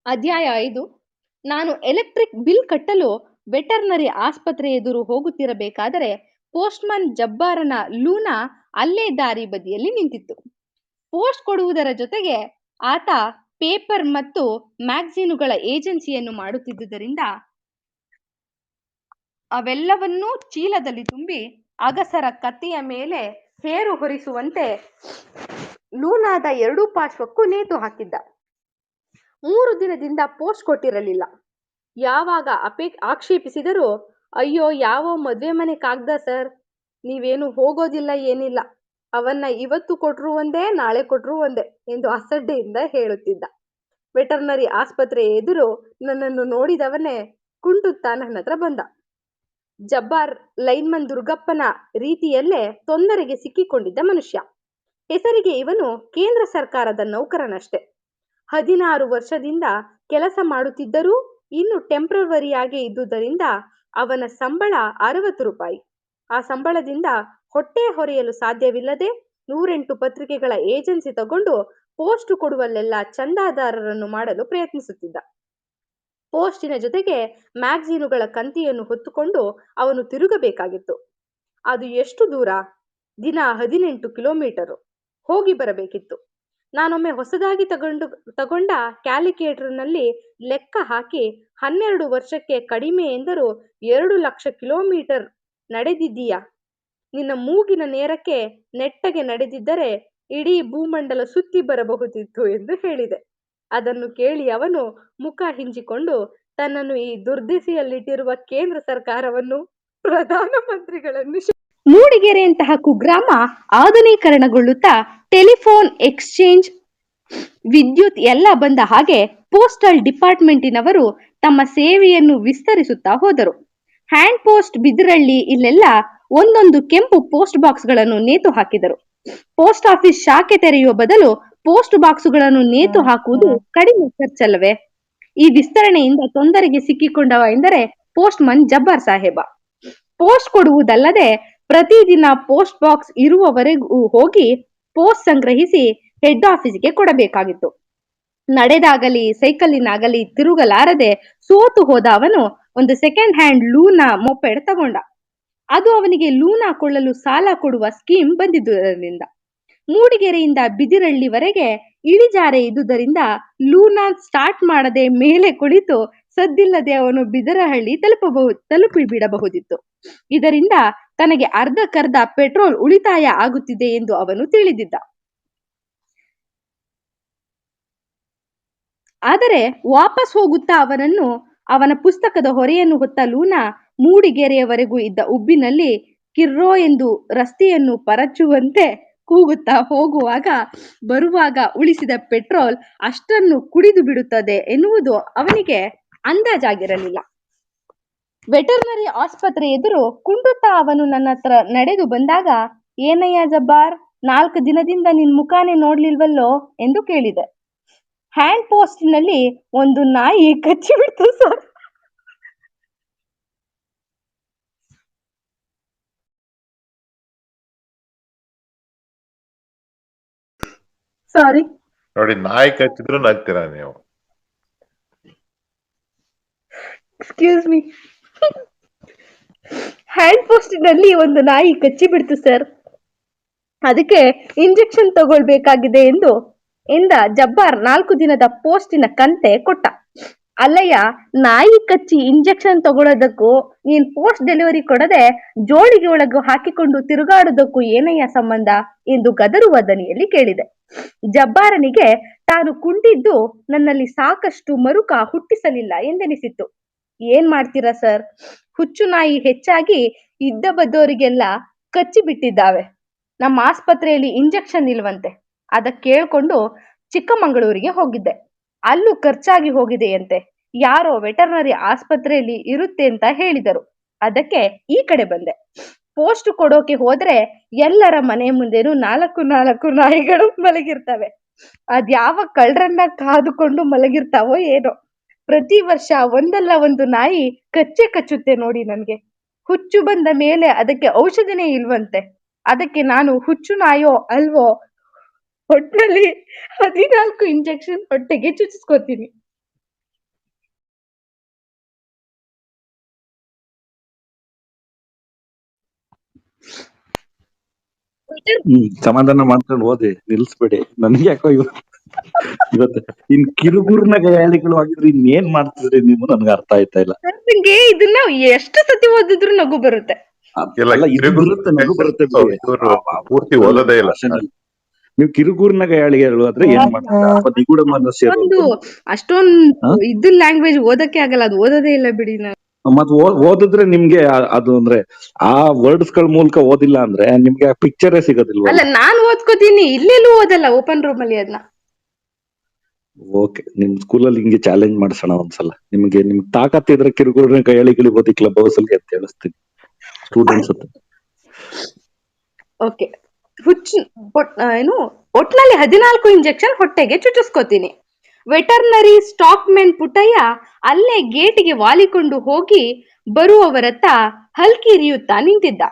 ಅಧ್ಯಾಯ 5. ನಾನು electric bill ಕಟ್ಟಲು ವೆಟರ್ನರಿ ಆಸ್ಪತ್ರೆ ಎದುರು ಹೋಗುತ್ತಿರಬೇಕಾದರೆ ಪೋಸ್ಟ್ಮನ್ ಜಬ್ಬಾರನ ಲೂನಾ ಅಲ್ಲೇ ದಾರಿ ಬದಿಯಲ್ಲಿ ನಿಂತಿತ್ತು. ಪೋಸ್ಟ್ ಕೊಡುವುದರ ಜೊತೆಗೆ ಆತ ಪೇಪರ್ ಮತ್ತು ಮ್ಯಾಗಝೀನುಗಳ ಏಜೆನ್ಸಿಯನ್ನು ಮಾಡುತ್ತಿದ್ದುದರಿಂದ ಅವೆಲ್ಲವನ್ನೂ ಚೀಲದಲ್ಲಿ ತುಂಬಿ ಅಗಸರ ಕತ್ತಿಯ ಮೇಲೆ ಹೇರು ಹೊರಿಸುವಂತೆ ಲೂನಾದ ಎರಡೂ ಪಾರ್ಶ್ವಕ್ಕೂ ನೇತು ಹಾಕಿದ್ದ. 3 ದಿನದಿಂದ ಪೋಸ್ಟ್ ಕೊಟ್ಟಿರಲಿಲ್ಲ. ಯಾವಾಗ ಆಕ್ಷೇಪಿಸಿದರೂ, ಅಯ್ಯೋ ಯಾವ ಮದ್ವೆ ಮನೆ ಕಾಗ್ದ ಸರ್, ನೀವೇನು ಹೋಗೋದಿಲ್ಲ ಏನಿಲ್ಲ, ಅವನ್ನ ಇವತ್ತು ಕೊಟ್ರು ಒಂದೇ ನಾಳೆ ಕೊಟ್ರು ಒಂದೇ ಎಂದು ಅಸಡ್ಡೆಯಿಂದ ಹೇಳುತ್ತಿದ್ದ. ವೆಟರ್ನರಿ ಆಸ್ಪತ್ರೆ ಎದುರು ನನ್ನನ್ನು ನೋಡಿದವನೇ ಕುಂಟುತ್ತಾ ನನ್ನತ್ರ ಬಂದ. ಜಬ್ಬಾರ್ ಲೈನ್ಮನ್ ದುರ್ಗಪ್ಪನ ರೀತಿಯಲ್ಲೇ ತೊಂದರೆಗೆ ಸಿಕ್ಕಿಕೊಂಡಿದ್ದ ಮನುಷ್ಯ. ಹೆಸರಿಗೆ ಇವನು ಕೇಂದ್ರ ಸರ್ಕಾರದ ನೌಕರನಷ್ಟೆ. 16 ವರ್ಷದಿಂದ ಕೆಲಸ ಮಾಡುತ್ತಿದ್ದರೂ ಇನ್ನು ಟೆಂಪ್ರವರಿಯಾಗಿ ಇದ್ದುದರಿಂದ ಅವನ ಸಂಬಳ 60 ರೂಪಾಯಿ. ಆ ಸಂಬಳದಿಂದ ಹೊಟ್ಟೆ ಹೊರೆಯಲು ಸಾಧ್ಯವಿಲ್ಲದೆ 108 ಪತ್ರಿಕೆಗಳ ಏಜೆನ್ಸಿ ತಗೊಂಡು ಪೋಸ್ಟ್ ಕೊಡುವಲ್ಲೆಲ್ಲ ಚಂದಾದಾರರನ್ನು ಮಾಡಲು ಪ್ರಯತ್ನಿಸುತ್ತಿದ್ದ. ಪೋಸ್ಟಿನ ಜೊತೆಗೆ ಮ್ಯಾಗಝೀನುಗಳ ಕಂತಿಯನ್ನು ಹೊತ್ತುಕೊಂಡು ಅವನು ತಿರುಗಬೇಕಾಗಿತ್ತು. ಅದು ಎಷ್ಟು ದೂರ? ದಿನ 18 ಕಿಲೋಮೀಟರು ಹೋಗಿ ಬರಬೇಕಿತ್ತು. ನಾನೊಮ್ಮೆ ಹೊಸದಾಗಿ ತಗೊಂಡ ಕ್ಯಾಲ್ಕುಲೇಟರ್ನಲ್ಲಿ ಲೆಕ್ಕ ಹಾಕಿ 12 ವರ್ಷಕ್ಕೆ ಕಡಿಮೆ ಎಂದರೂ 2 ಲಕ್ಷ ಕಿಲೋಮೀಟರ್ ನಡೆದಿದ್ದೀಯಾ? ನಿನ್ನ ಮೂಗಿನ ನೇರಕ್ಕೆ ನೆಟ್ಟಗೆ ನಡೆದಿದ್ದರೆ ಇಡೀ ಭೂಮಂಡಲ ಸುತ್ತಿ ಬರಬಹುದಿತ್ತು ಎಂದು ಹೇಳಿದೆ. ಅದನ್ನು ಕೇಳಿ ಅವನು ಮುಖ ಹಿಂಜಿಕೊಂಡು ತನ್ನನ್ನು ಈ ದುರ್ದೆಸೆಯಲ್ಲಿಟ್ಟಿರುವ ಕೇಂದ್ರ ಸರ್ಕಾರವನ್ನು, ಪ್ರಧಾನಮಂತ್ರಿಗಳನ್ನು, ಮೂಡಿಗೆರೆಯಂತಹ ಕುಗ್ರಾಮ ಆಧುನೀಕರಣಗೊಳ್ಳುತ್ತಾ ಟೆಲಿಫೋನ್ ಎಕ್ಸ್ಚೇಂಜ್, ವಿದ್ಯುತ್ ಎಲ್ಲ ಬಂದ ಹಾಗೆ ಪೋಸ್ಟಲ್ ಡಿಪಾರ್ಟ್ಮೆಂಟಿನವರು ತಮ್ಮ ಸೇವೆಯನ್ನು ವಿಸ್ತರಿಸುತ್ತಾ ಹೋದರು. ಹ್ಯಾಂಡ್ ಪೋಸ್ಟ್ ಬಿದಿರಳ್ಳಿ ಇಲ್ಲೆಲ್ಲ ಒಂದೊಂದು ಕೆಂಪು ಪೋಸ್ಟ್ ಬಾಕ್ಸ್ಗಳನ್ನು ನೇತು ಹಾಕಿದರು. ಪೋಸ್ಟ್ ಆಫೀಸ್ ಶಾಖೆ ತೆರೆಯುವ ಬದಲು ಪೋಸ್ಟ್ ಬಾಕ್ಸುಗಳನ್ನು ನೇತು ಹಾಕುವುದು ಕಡಿಮೆ ಖರ್ಚಲ್ಲವೇ? ಈ ವಿಸ್ತರಣೆಯಿಂದ ತೊಂದರೆಗೆ ಸಿಕ್ಕಿಕೊಂಡವ ಎಂದರೆ ಪೋಸ್ಟ್ಮನ್ ಜಬ್ಬಾರ್ ಸಾಹೇಬ. ಪೋಸ್ಟ್ ಕೊಡುವುದಲ್ಲದೆ ಪ್ರತಿದಿನ ಪೋಸ್ಟ್ ಬಾಕ್ಸ್ ಇರುವವರೆಗೂ ಹೋಗಿ ಪೋಸ್ಟ್ ಸಂಗ್ರಹಿಸಿ ಹೆಡ್ ಆಫೀಸಿಗೆ ಕೊಡಬೇಕಾಗಿತ್ತು. ನಡೆದಾಗಲಿ ಸೈಕಲ್ಲಿನಾಗಲಿ ತಿರುಗಲಾರದೆ ಸೋತು ಹೋದ ಅವನು ಒಂದು ಸೆಕೆಂಡ್ ಹ್ಯಾಂಡ್ ಲೂನಾ ಮೊಪೆಡ್ ತಗೊಂಡ. ಅದು ಅವನಿಗೆ ಲೂನಾ ಕೊಳ್ಳಲು ಸಾಲ ಕೊಡುವ ಸ್ಕೀಮ್ ಬಂದಿದ್ದುದರಿಂದ. ಮೂಡಿಗೆರೆಯಿಂದ ಬಿದಿರಳ್ಳಿವರೆಗೆ ಇಳಿಜಾರೆ ಇದ್ದುದರಿಂದ ಲೂನಾ ಸ್ಟಾರ್ಟ್ ಮಾಡದೆ ಮೇಲೆ ಕುಳಿತು ಸದ್ದಿಲ್ಲದೆ ಅವನು ಬಿದರಹಳ್ಳಿ ತಲುಪಿ ಬಿಡಬಹುದಿತ್ತು. ಇದರಿಂದ ತನಗೆ ಅರ್ಧಕ್ಕರ್ಧ ಪೆಟ್ರೋಲ್ ಉಳಿತಾಯ ಆಗುತ್ತಿದೆ ಎಂದು ಅವನು ತಿಳಿದಿದ್ದ. ಆದರೆ ವಾಪಸ್ ಹೋಗುತ್ತಾ ಅವನ ಪುಸ್ತಕದ ಹೊರೆಯನ್ನು ಹೊತ್ತ ಲೂನಾ ಮೂಡಿಗೆರೆಯವರೆಗೂ ಇದ್ದ ಉಬ್ಬಿನಲ್ಲಿ ಕಿರ್ರೋ ಎಂದು ರಸ್ತೆಯನ್ನು ಪರಚುವಂತೆ ಕೂಗುತ್ತಾ ಹೋಗುವಾಗ ಬರುವಾಗ ಉಳಿಸಿದ ಪೆಟ್ರೋಲ್ ಅಷ್ಟನ್ನು ಕುಡಿದು ಬಿಡುತ್ತದೆ ಎನ್ನುವುದು ಅವನಿಗೆ ಅಂದಾಜಾಗಿರಲಿಲ್ಲ. ವೆಟರ್ನರಿ ಆಸ್ಪತ್ರೆ ಎದುರು ಕುಂಟುತ್ತಾ ಅವನು ನನ್ನ ಹತ್ರ ನಡೆದು ಬಂದಾಗ, ಏನಯ್ಯ ಜಬ್ಬಾರ್, 4 ದಿನದಿಂದ ನಿನ್ ಮುಖಾನೇ ನೋಡ್ಲಿಲ್ವಲ್ಲೋ ಎಂದು ಕೇಳಿದೆ. ಹ್ಯಾಂಡ್ ಪೋಸ್ಟಿನಲ್ಲಿ ಒಂದು ನಾಯಿ ಕಚ್ಚಿಬಿಡ್ತು ಸರ್. ಸಾರಿ ನೋಡಿ, ನಾಯಿ ಕಚ್ಚಿದ್ರು ನಗ್ತೀರಾ ನೀವು. Excuse me. ಹ್ಯಾಂಡ್ ಪೋಸ್ಟಿನಲ್ಲಿ ಒಂದು ನಾಯಿ ಕಚ್ಚಿಬಿಡ್ತು ಸರ್, ಅದಕ್ಕೆ ಇಂಜೆಕ್ಷನ್ ತಗೊಳ್ಬೇಕಾಗಿದೆ ಎಂದ ಜಬ್ಬಾರ್ 4 ದಿನದ ಪೋಸ್ಟಿನ ಕಂತೆ ಕೊಟ್ಟ. ಅಲ್ಲಯ್ಯ, ನಾಯಿ ಕಚ್ಚಿ ಇಂಜೆಕ್ಷನ್ ತಗೊಳ್ಳೋದಕ್ಕೂ ನೀನ್ ಪೋಸ್ಟ್ ಡೆಲಿವರಿ ಕೊಡದೆ ಜೋಳಿಗೆ ಒಳಗೂ ಹಾಕಿಕೊಂಡು ತಿರುಗಾಡೋದಕ್ಕೂ ಏನಯ್ಯ ಸಂಬಂಧ ಎಂದು ಗದರುವ ದನಿಯಲ್ಲಿ ಕೇಳಿದೆ. ಜಬ್ಬಾರನಿಗೆ ತಾನು ಕುಂಟಿದ್ದು ನನ್ನಲ್ಲಿ ಸಾಕಷ್ಟು ಮರುಕ ಹುಟ್ಟಿಸಲಿಲ್ಲ ಎಂದೆನಿಸಿತ್ತು. ಏನ್ ಮಾಡ್ತೀರಾ ಸರ್, ಹುಚ್ಚು ನಾಯಿ ಹೆಚ್ಚಾಗಿ ಇದ್ದ ಬದ್ದವರಿಗೆಲ್ಲ ಕಚ್ಚಿ ಬಿಟ್ಟಿದ್ದಾವೆ. ನಮ್ಮ ಆಸ್ಪತ್ರೆಯಲ್ಲಿ ಇಂಜೆಕ್ಷನ್ ಇಲ್ವಂತೆ. ಅದಕ್ಕೆ ಕೇಳ್ಕೊಂಡು ಚಿಕ್ಕಮಗಳೂರಿಗೆ ಹೋಗಿದ್ದೆ. ಅಲ್ಲೂ ಖರ್ಚಾಗಿ ಹೋಗಿದೆಯಂತೆ. ಯಾರೋ ವೆಟರ್ನರಿ ಆಸ್ಪತ್ರೆಯಲ್ಲಿ ಇರುತ್ತೆ ಅಂತ ಹೇಳಿದರು. ಅದಕ್ಕೆ ಈ ಕಡೆ ಬಂದೆ. ಪೋಸ್ಟ್ ಕೊಡೋಕೆ ಹೋದ್ರೆ ಎಲ್ಲರ ಮನೆ ಮುಂದೆನೂ 4 ನಾಯಿಗಳು ಮಲಗಿರ್ತವೆ. ಅದ್ಯಾವ ಕಳ್ಳರನ್ನ ಕಾದುಕೊಂಡು ಮಲಗಿರ್ತಾವೋ ಏನೋ. ಪ್ರತಿ ವರ್ಷ ಒಂದಲ್ಲ ಒಂದು ನಾಯಿ ಕಚ್ಚುತ್ತೆ ನೋಡಿ ನನ್ಗೆ. ಹುಚ್ಚು ಬಂದ ಮೇಲೆ ಅದಕ್ಕೆ ಔಷಧಿನೇ ಇಲ್ವಂತೆ. ಅದಕ್ಕೆ ನಾನು ಹುಚ್ಚು ನಾಯೋ ಅಲ್ವೋ ಹೊಟ್ನಲ್ಲಿ 14 ಇಂಜೆಕ್ಷನ್ ಹೊಟ್ಟೆಗೆ ಚುಚ್ಚಿಸ್ಕೊತೀನಿ. ಸಮಾಧಾನ ಮಾಡ್ಕೊಂಡು ಓದಿ, ನಿಲ್ಸ್ಬೇಡಿ. ನನ್ಗೆ ಯಾಕೋ ಇವತ್ತು ಇನ್ ಕಿರುಗುರ್ನ ಗಯಾಳಿಗಳು ಆಗಿದ್ರೆ ಇನ್ನೇನ್ ಮಾಡ್ತಿದ್ರಿ ನೀವು, ನನ್ಗೆ ಅರ್ಥ ಆಯ್ತಾ ಇಲ್ಲ. ನಂಗೆ ಇದನ್ನ ಎಷ್ಟು ಸತಿ ಓದಿದ್ರು ನಗು ಬರುತ್ತೆ. ಇಲ್ಲ, ಅಲ್ಲ, ಇದು ಕಿರುಗುರು ಬರುತ್ತೆ, ನಗು ಬರುತ್ತೆ ಬಿಡಿ. ಇವ್ರು ಪೂರ್ತಿ ಓದೋದೇ ಇಲ್ಲ. ಭಾಷೆನಲ್ಲಿ ನೀವು ಕಿರುಗೂರ್ನ ಗಯಾಳಿಗಳು ಆದ್ರೆ ಏನ್ ಮಾಡ್ತೀರಾ? ಅಥವಾ ನಿಗೂಢ ಮನಸ್ಸಿರು ಅಷ್ಟೊಂದು ಇದ್ರ ಲ್ಯಾಂಗ್ವೇಜ್ ಓದಕ್ಕೆ ಆಗಲ್ಲ, ಅದು ಓದೋದೇ ಇಲ್ಲ ಬಿಡಿ. ಮತ್ ಓದಿದ್ರೆ ನಿಮ್ಗೆ ಅದು ಅಂದ್ರೆ ಆ ವರ್ಡ್ಸ್ ಗಳ ಮೂಲಕ ಓದಿಲ್ಲ ಅಂದ್ರೆ ನಿಮ್ಗೆ ಆ ಪಿಕ್ಚರೇ ಸಿಗೋದಿಲ್ವ? ಅಲ್ಲ, ನಾನ್ ಓದ್ಕೋತೀನಿ, ಇಲ್ಲೆಲ್ಲೂ ಓದಲ್ಲ ಓಪನ್ ರೂಮ್ ಅಲ್ಲಿ ಅದನ್ನ. ಓಕೆ, ನಿಮ್ ಸ್ಕೂಲಲ್ಲಿ ಹಿಂಗೆ ಚಾಲೆಂಜ್ ಮಾಡ್ಸೋಣ ಒಂದ್ಸಲ. ನಿಮ್ಗೆ ತಾಕತ್ತಿದ್ರೆ ಕಿರುಗೂರಿನ ಗಯಾಳಿಗಳು ಓದಿ ಕ್ಲಬ್ ಹೌಸ್ ಅಲ್ಲಿ ಅಂತ ಹೇಳಿಸ್ತೀನಿ ಸ್ಟೂಡೆಂಟ್ಸ್ ಹತ್ರ. ಓಕೆ, ಒಟ್ನಲ್ಲಿ 14 ಇಂಜೆಕ್ಷನ್ ಹೊಟ್ಟೆಗೆ ಚುಚ್ಚಿಸ್ಕೋತೀನಿ. ವೆಟರ್ನರಿ ಸ್ಟಾಕ್ ಮೆನ್ ಪುಟ್ಟಯ್ಯ ಅಲ್ಲೇ ಗೇಟಿಗೆ ವಾಲಿಕೊಂಡು ಹೋಗಿ ಬರುವವರತ್ತ ಹಲ್ಕಿರಿಯುತ್ತಾ ನಿಂತಿದ್ದ.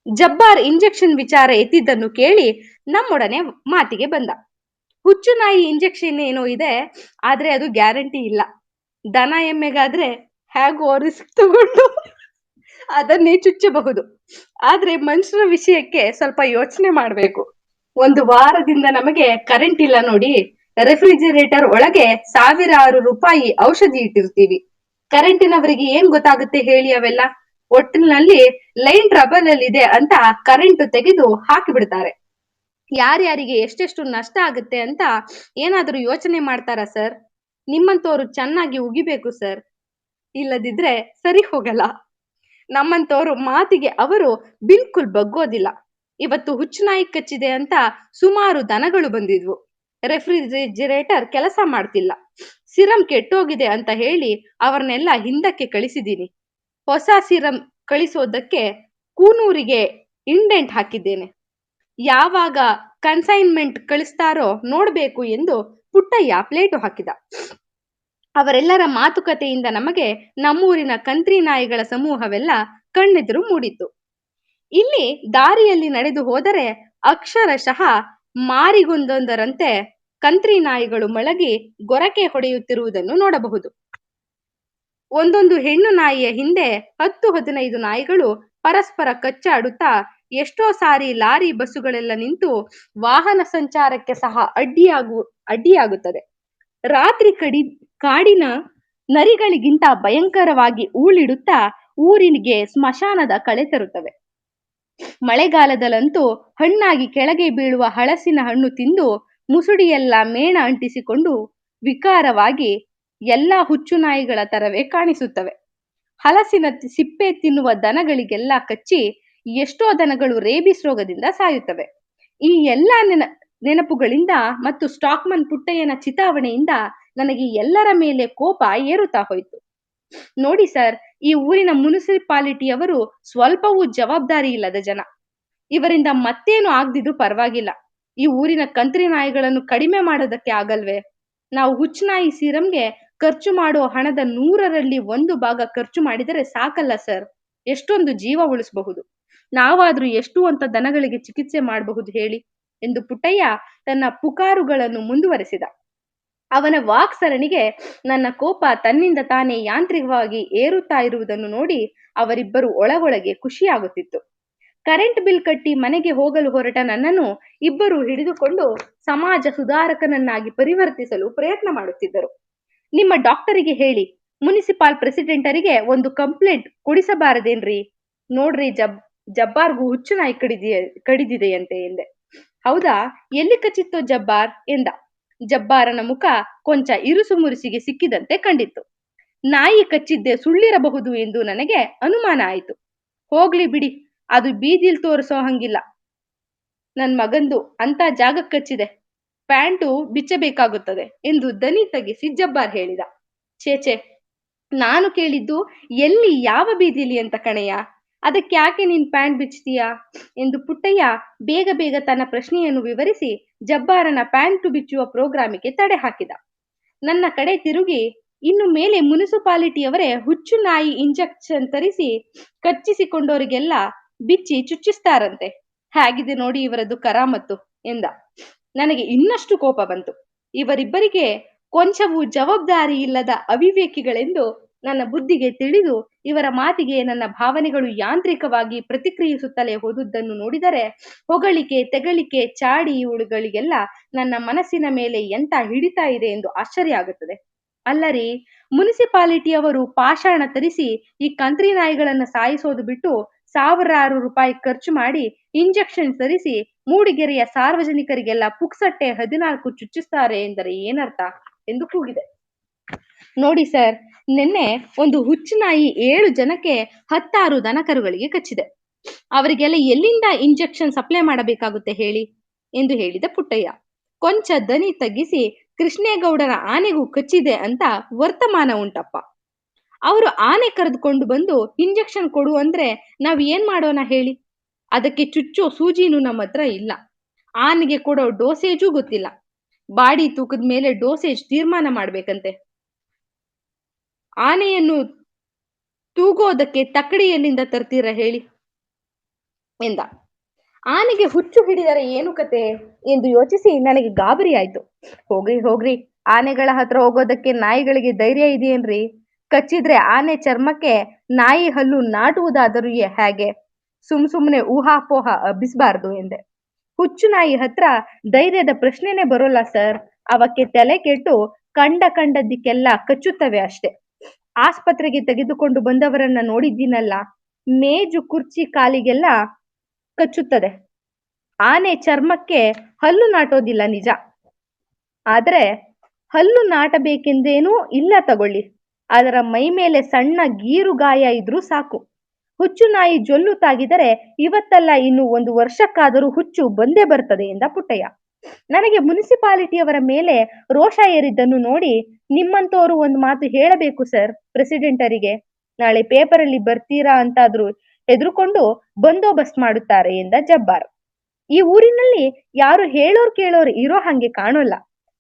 ಜಬ್ಬಾರ್ ಇಂಜೆಕ್ಷನ್ ವಿಚಾರ ಎತ್ತಿದ್ದನ್ನು ಕೇಳಿ ನಮ್ಮೊಡನೆ ಮಾತಿಗೆ ಬಂದ. ಹುಚ್ಚು ನಾಯಿ ಇಂಜೆಕ್ಷನ್ ಏನೋ ಇದೆ, ಆದ್ರೆ ಅದು ಗ್ಯಾರಂಟಿ ಇಲ್ಲ. ದನ ಎಮ್ಮೆಗಾದ್ರೆ ಹೇಗೋ ರಿಸ್ಕ್ ತಗೊಂಡು ಅದನ್ನೇ ಚುಚ್ಚಬಹುದು. ಆದ್ರೆ ಮನುಷ್ಯರ ವಿಷಯಕ್ಕೆ ಸ್ವಲ್ಪ ಯೋಚನೆ ಮಾಡ್ಬೇಕು. 1 ವಾರದಿಂದ ನಮಗೆ ಕರೆಂಟ್ ಇಲ್ಲ ನೋಡಿ. ರೆಫ್ರಿಜಿರೇಟರ್ ಒಳಗೆ ಸಾವಿರಾರು ರೂಪಾಯಿ ಔಷಧಿ ಇಟ್ಟಿರ್ತೀವಿ. ಕರೆಂಟಿನವರಿಗೆ ಏನ್ ಗೊತ್ತಾಗುತ್ತೆ ಹೇಳಿ ಅವೆಲ್ಲ. ಒಟ್ಟಿನಲ್ಲಿ ಲೈನ್ ಟ್ರಬಲ್ ಅಲ್ಲಿ ಇದೆ ಅಂತ ಕರೆಂಟ್ ತೆಗೆದು ಹಾಕಿ ಬಿಡ್ತಾರೆ. ಯಾರ್ಯಾರಿಗೆ ಎಷ್ಟೆಷ್ಟು ನಷ್ಟ ಆಗುತ್ತೆ ಅಂತ ಏನಾದ್ರೂ ಯೋಚನೆ ಮಾಡ್ತಾರಾ ಸರ್? ನಿಮ್ಮಂತವ್ರು ಚೆನ್ನಾಗಿ ಉಗಿಬೇಕು ಸರ್, ಇಲ್ಲದಿದ್ರೆ ಸರಿ ಹೋಗಲ್ಲ. ನಮ್ಮಂತವ್ರು ಮಾತಿಗೆ ಅವರು ಬಿಲ್ಕುಲ್ ಬಗ್ಗೋದಿಲ್ಲ. ಇವತ್ತು ಹುಚ್ಚುನಾಯಿ ಕಚ್ಚಿದೆ ಅಂತ ಸುಮಾರು ದನಗಳು ಬಂದಿದ್ವು. ರೆಫ್ರಿಜಿರೇಟರ್ ಕೆಲಸ ಮಾಡ್ತಿಲ್ಲ, ಸಿರಂ ಕೆಟ್ಟೋಗಿದೆ ಅಂತ ಹೇಳಿ ಅವರನ್ನೆಲ್ಲ ಹಿಂದಕ್ಕೆ ಕಳಿಸಿದ್ದೀನಿ. ಹೊಸ ಸಿರಂ ಕಳಿಸೋದಕ್ಕೆ ಕೂನೂರಿಗೆ ಇಂಡೆಂಟ್ ಹಾಕಿದ್ದೇನೆ. ಯಾವಾಗ ಕನ್ಸೈನ್ಮೆಂಟ್ ಕಳಿಸ್ತಾರೋ ನೋಡ್ಬೇಕು ಎಂದು ಪುಟ್ಟಯ್ಯ ಪ್ಲೇಟು ಹಾಕಿದ. ಅವರೆಲ್ಲರ ಮಾತುಕತೆಯಿಂದ ನಮಗೆ ನಮ್ಮೂರಿನ ಕಂತ್ರಿ ನಾಯಿಗಳ ಸಮೂಹವೆಲ್ಲ ಕಣ್ಣೆದುರು ಮೂಡಿತ್ತು. ಇಲ್ಲಿ ದಾರಿಯಲ್ಲಿ ನಡೆದು ಹೋದರೆ ಅಕ್ಷರಶಃ ಮಾರಿಗೊಂದೊಂದರಂತೆ ಕಂತ್ರಿ ನಾಯಿಗಳು ಮೊಳಗಿ ಗೊರಕೆ ಹೊಡೆಯುತ್ತಿರುವುದನ್ನು ನೋಡಬಹುದು. ಒಂದೊಂದು ಹೆಣ್ಣು ನಾಯಿಯ ಹಿಂದೆ 10-15 ನಾಯಿಗಳು ಪರಸ್ಪರ ಕಚ್ಚಾಡುತ್ತಾ ಎಷ್ಟೋ ಸಾರಿ ಲಾರಿ ಬಸ್ಸುಗಳೆಲ್ಲ ನಿಂತು ವಾಹನ ಸಂಚಾರಕ್ಕೆ ಸಹ ಅಡ್ಡಿಯಾಗುತ್ತದೆ. ರಾತ್ರಿ ಕಾಡಿನ ನರಿಗಳಿಗಿಂತ ಭಯಂಕರವಾಗಿ ಊಳಿಡುತ್ತಾ ಊರಿಗೆ ಸ್ಮಶಾನದ ಕಳೆ ತರುತ್ತವೆ. ಮಳೆಗಾಲದಲ್ಲಂತೂ ಹಣ್ಣಾಗಿ ಕೆಳಗೆ ಬೀಳುವ ಹಳಸಿನ ಹಣ್ಣು ತಿಂದು ಮುಸುಡಿಯೆಲ್ಲ ಮೇಣ ಅಂಟಿಸಿಕೊಂಡು ವಿಕಾರವಾಗಿ ಎಲ್ಲ ಹುಚ್ಚು ನಾಯಿಗಳ ತರವೇ ಕಾಣಿಸುತ್ತವೆ. ಹಲಸಿನ ಸಿಪ್ಪೆ ತಿನ್ನುವ ದನಗಳಿಗೆಲ್ಲ ಕಚ್ಚಿ ಎಷ್ಟೋ ದನಗಳು ರೇಬಿಸ್ ರೋಗದಿಂದ ಸಾಯುತ್ತವೆ. ಈ ಎಲ್ಲ ನೆನಪುಗಳಿಂದ ಮತ್ತು ಸ್ಟಾಕ್ಮನ್ ಪುಟ್ಟಯ್ಯನ ಚಿತಾವಣೆಯಿಂದ ನನಗೆ ಎಲ್ಲರ ಮೇಲೆ ಕೋಪ ಏರುತ್ತಾ ಹೋಯಿತು. ನೋಡಿ ಸರ್, ಈ ಊರಿನ ಮುನ್ಸಿಪಾಲಿಟಿಯವರು ಸ್ವಲ್ಪವೂ ಜವಾಬ್ದಾರಿ ಇಲ್ಲದ ಜನ. ಇವರಿಂದ ಮತ್ತೇನು ಆಗದಿದ್ರು ಪರವಾಗಿಲ್ಲ. ಈ ಊರಿನ ಕಂತ್ರಿ ನಾಯಿಗಳನ್ನು ಕಡಿಮೆ ಮಾಡೋದಕ್ಕೆ ಆಗಲ್ವೇ? ನಾವು ಹುಚ್ಚುನಾಯಿ ಸೀರಂಗೆ ಖರ್ಚು ಮಾಡೋ ಹಣದ 100ರಲ್ಲಿ 1 ಭಾಗ ಖರ್ಚು ಮಾಡಿದರೆ ಸಾಕಲ್ಲ ಸರ್? ಎಷ್ಟೊಂದು ಜೀವ ಉಳಿಸಬಹುದು. ನಾವಾದ್ರೂ ಎಷ್ಟು ಅಂತ ದನಗಳಿಗೆ ಚಿಕಿತ್ಸೆ ಮಾಡಬಹುದು ಹೇಳಿ ಎಂದು ಪುಟ್ಟಯ್ಯ ತನ್ನ ಪುಕಾರುಗಳನ್ನು ಮುಂದುವರೆಸಿದ. ಅವನ ವಾಕ್ಸರಣಿಗೆ ನನ್ನ ಕೋಪ ತನ್ನಿಂದ ತಾನೇ ಯಾಂತ್ರಿಕವಾಗಿ ಏರುತ್ತಾ ಇರುವುದನ್ನು ನೋಡಿ ಅವರಿಬ್ಬರು ಒಳಗೊಳಗೆ ಖುಷಿಯಾಗುತ್ತಿತ್ತು. ಕರೆಂಟ್ ಬಿಲ್ ಕಟ್ಟಿ ಮನೆಗೆ ಹೋಗಲು ಹೊರಟ ನನ್ನನ್ನು ಇಬ್ಬರು ಹಿಡಿದುಕೊಂಡು ಸಮಾಜ ಸುಧಾರಕನನ್ನಾಗಿ ಪರಿವರ್ತಿಸಲು ಪ್ರಯತ್ನ ಮಾಡುತ್ತಿದ್ದರು. ನಿಮ್ಮ ಡಾಕ್ಟರಿಗೆ ಹೇಳಿ, ಮುನಿಸಿಪಾಲ್ ಪ್ರೆಸಿಡೆಂಟರಿಗೆ ಒಂದು ಕಂಪ್ಲೇಂಟ್ ಕೊಡಿಸಬಾರದೇನ್ರಿ? ನೋಡ್ರಿ, ಜಬ್ಬಾರ್ಗೂ ಹುಚ್ಚು ನಾಯಿ ಕಡಿದಿದೆಯಂತೆ ಎಂದೆ. ಹೌದಾ, ಎಲ್ಲಿ ಕಚ್ಚಿತ್ತೋ ಜಬ್ಬಾರ್ ಎಂದ. ಜಬ್ಬಾರನ ಮುಖ ಕೊಂಚ ಇರುಸು ಮುರುಸಿಗೆ ಸಿಕ್ಕಿದಂತೆ ಕಂಡಿತ್ತು. ನಾಯಿ ಕಚ್ಚಿದ್ದೆ ಸುಳ್ಳಿರಬಹುದು ಎಂದು ನನಗೆ ಅನುಮಾನ ಆಯಿತು. ಹೋಗ್ಲಿ ಬಿಡಿ, ಅದು ಬೀದಿಲ್ ತೋರಿಸೋ ಹಂಗಿಲ್ಲ. ನನ್ ಮಗಂದು ಅಂತ ಜಾಗ ಕಚ್ಚಿದೆ, ಪ್ಯಾಂಟು ಬಿಚ್ಚಬೇಕಾಗುತ್ತದೆ ಎಂದು ದನಿ ತಗ್ಗಿಸಿ ಜಬ್ಬಾರ್ ಹೇಳಿದ. ಛೇಛೆ, ನಾನು ಕೇಳಿದ್ದು ಎಲ್ಲಿ, ಯಾವ ಬೀದಿಲಿ ಅಂತ ಕಣಯ್ಯ. ಅದಕ್ಕೆ ಯಾಕೆ ನೀನ್ ಪ್ಯಾಂಟ್ ಬಿಚ್ತೀಯಾ ಎಂದು ಪುಟ್ಟಯ್ಯ ಬೇಗ ಬೇಗ ತನ್ನ ಪ್ರಶ್ನೆಯನ್ನು ವಿವರಿಸಿ ಜಬ್ಬಾರನ ಪ್ಯಾಂಟು ಬಿಚ್ಚುವ ಪ್ರೋಗ್ರಾಮಿಗೆ ತಡೆ ಹಾಕಿದ. ನನ್ನ ಕಡೆ ತಿರುಗಿ, ಇನ್ನು ಮೇಲೆ ಮುನಿಸಿಪಾಲಿಟಿಯವರೇ ಹುಚ್ಚು ನಾಯಿ ಇಂಜೆಕ್ಷನ್ ತರಿಸಿ ಕಚ್ಚಿಸಿಕೊಂಡವರಿಗೆಲ್ಲ ಬಿಚ್ಚಿ ಚುಚ್ಚಿಸ್ತಾರಂತೆ. ಹೇಗಿದೆ ನೋಡಿ ಇವರದ್ದು ಕರಾಮತ್ತು ಎಂದ. ನನಗೆ ಇನ್ನಷ್ಟು ಕೋಪ ಬಂತು. ಇವರಿಬ್ಬರಿಗೆ ಕೊಂಚವೂ ಜವಾಬ್ದಾರಿ ಇಲ್ಲದ ಅವಿವೇಕಿಗಳೆಂದು ನನ್ನ ಬುದ್ಧಿಗೆ ತಿಳಿದು ಇವರ ಮಾತಿಗೆ ನನ್ನ ಭಾವನೆಗಳು ಯಾಂತ್ರಿಕವಾಗಿ ಪ್ರತಿಕ್ರಿಯಿಸುತ್ತಲೇ ಹೋದುದನ್ನು ನೋಡಿದರೆ ಹೊಗಳಿಕೆ ತೆಗಳಿಕೆ ಚಾಡಿ ಇವುಗಳಿಗೆಲ್ಲ ನನ್ನ ಮನಸ್ಸಿನ ಮೇಲೆ ಎಂತ ಹಿಡಿತಾ ಇದೆ ಎಂದು ಆಶ್ಚರ್ಯ ಆಗುತ್ತದೆ. ಅಲ್ಲರಿ, ಮುನಿಸಿಪಾಲಿಟಿಯವರು ಪಾಷಾಣ ತರಿಸಿ ಈ ಕಂತ್ರಿ ನಾಯಿಗಳನ್ನ ಸಾಯಿಸೋದು ಬಿಟ್ಟು ಸಾವಿರಾರು ರೂಪಾಯಿ ಖರ್ಚು ಮಾಡಿ ಇಂಜೆಕ್ಷನ್ ತರಿಸಿ ಮೂಡಿಗೆರೆಯ ಸಾರ್ವಜನಿಕರಿಗೆಲ್ಲ ಪುಕ್ಸಟ್ಟೆ 14 ಚುಚ್ಚಿಸ್ತಾರೆ ಎಂದರೆ ಏನರ್ಥ ಎಂದು ಕೂಗಿದೆ. ನೋಡಿ ಸರ್, ನಿನ್ನೆ ಒಂದು ಹುಚ್ಚು ನಾಯಿ 7 ಜನಕ್ಕೆ 16 ದನಕರುಗಳಿಗೆ ಕಚ್ಚಿದೆ. ಅವರಿಗೆಲ್ಲ ಎಲ್ಲಿಂದ ಇಂಜೆಕ್ಷನ್ ಸಪ್ಲೈ ಮಾಡಬೇಕಾಗುತ್ತೆ ಹೇಳಿ ಎಂದು ಹೇಳಿದ ಪುಟ್ಟಯ್ಯ. ಕೊಂಚ ದನಿ ತಗ್ಗಿಸಿ, ಕೃಷ್ಣೇಗೌಡರ ಆನೆಗೂ ಕಚ್ಚಿದೆ ಅಂತ ವರ್ತಮಾನ ಉಂಟಪ್ಪ. ಅವರು ಆನೆ ಕರೆದುಕೊಂಡು ಬಂದು ಇಂಜೆಕ್ಷನ್ ಕೊಡು ಅಂದ್ರೆ ನಾವ್ ಏನ್ ಮಾಡೋಣ ಹೇಳಿ? ಅದಕ್ಕೆ ಚುಚ್ಚೋ ಸೂಜಿನೂ ನಮ್ಮ ಹತ್ರ ಇಲ್ಲ. ಆನೆಗೆ ಕೊಡೋ ಡೋಸೇಜೂ ಗೊತ್ತಿಲ್ಲ. ಬಾಡಿ ತೂಕದ ಮೇಲೆ ಡೋಸೇಜ್ ತೀರ್ಮಾನ ಮಾಡ್ಬೇಕಂತೆ. ಆನೆಯನ್ನು ತೂಗೋದಕ್ಕೆ ತಕ್ಕಡಿ ಎಲ್ಲಿಂದ ತರ್ತೀರ ಹೇಳಿ ಎಂದ. ಆನೆಗೆ ಹುಚ್ಚು ಹಿಡಿದರೆ ಏನು ಕತೆ ಎಂದು ಯೋಚಿಸಿ ನನಗೆ ಗಾಬರಿ ಆಯ್ತು. ಹೋಗ್ರಿ, ಆನೆಗಳ ಹತ್ರ ಹೋಗೋದಕ್ಕೆ ನಾಯಿಗಳಿಗೆ ಧೈರ್ಯ ಇದೆಯೇನ್ರಿ? ಕಚ್ಚಿದ್ರೆ ಆನೆ ಚರ್ಮಕ್ಕೆ ನಾಯಿ ಹಲ್ಲು ನಾಟುವುದಾದರೂ ಹೇಗೆ? ಸುಮ್ನೆ ಊಹಾಪೋಹ ಹಬ್ಬಿಸಬಾರ್ದು ಎಂದೆ. ಹುಚ್ಚು ನಾಯಿ ಹತ್ರ ಧೈರ್ಯದ ಪ್ರಶ್ನೆನೇ ಬರೋಲ್ಲ ಸರ್. ಅವಕ್ಕೆ ತಲೆ ಕೆಟ್ಟು ಕಂಡದ್ದಕ್ಕೆಲ್ಲ ಕಚ್ಚುತ್ತವೆ ಅಷ್ಟೆ. ಆಸ್ಪತ್ರೆಗೆ ತೆಗೆದುಕೊಂಡು ಬಂದವರನ್ನ ನೋಡಿದ್ದೀನಲ್ಲ, ಮೇಜು ಕುರ್ಚಿ ಕಾಲಿಗೆಲ್ಲ ಕಚ್ಚುತ್ತದೆ. ಆನೆ ಚರ್ಮಕ್ಕೆ ಹಲ್ಲು ನಾಟೋದಿಲ್ಲ ನಿಜ, ಆದ್ರೆ ಹಲ್ಲು ನಾಟಬೇಕೆಂದೇನೂ ಇಲ್ಲ ತಗೊಳ್ಳಿ. ಅದರ ಮೈ ಮೇಲೆ ಸಣ್ಣ ಗೀರು ಗಾಯ ಇದ್ರೂ ಸಾಕು. ಹುಚ್ಚು ನಾಯಿ ಜೊಲ್ಲು ತಾಗಿದರೆ ಇವತ್ತಲ್ಲ ಇನ್ನು 1 ವರ್ಷಕ್ಕಾದರೂ ಹುಚ್ಚು ಬಂದೇ ಬರ್ತದೆ ಎಂದ ಪುಟ್ಟಯ್ಯ. ನನಗೆ ಮುನಿಸಿಪಾಲಿಟಿಯವರ ಮೇಲೆ ರೋಷ ಏರಿದ್ದನ್ನು ನೋಡಿ, ನಿಮ್ಮಂತವರು ಒಂದು ಮಾತು ಹೇಳಬೇಕು ಸರ್ ಪ್ರೆಸಿಡೆಂಟರಿಗೆ. ನಾಳೆ ಪೇಪರಲ್ಲಿ ಬರ್ತೀರಾ ಅಂತಾದ್ರೂ ಹೆದರುಕೊಂಡು ಬಂದೋಬಸ್ತ್ ಮಾಡುತ್ತಾರೆ ಎಂದ ಜಬ್ಬಾರ್. ಈ ಊರಿನಲ್ಲಿ ಯಾರು ಹೇಳೋರ್ ಕೇಳೋರು ಇರೋ ಹಂಗೆ ಕಾಣೋಲ್ಲ.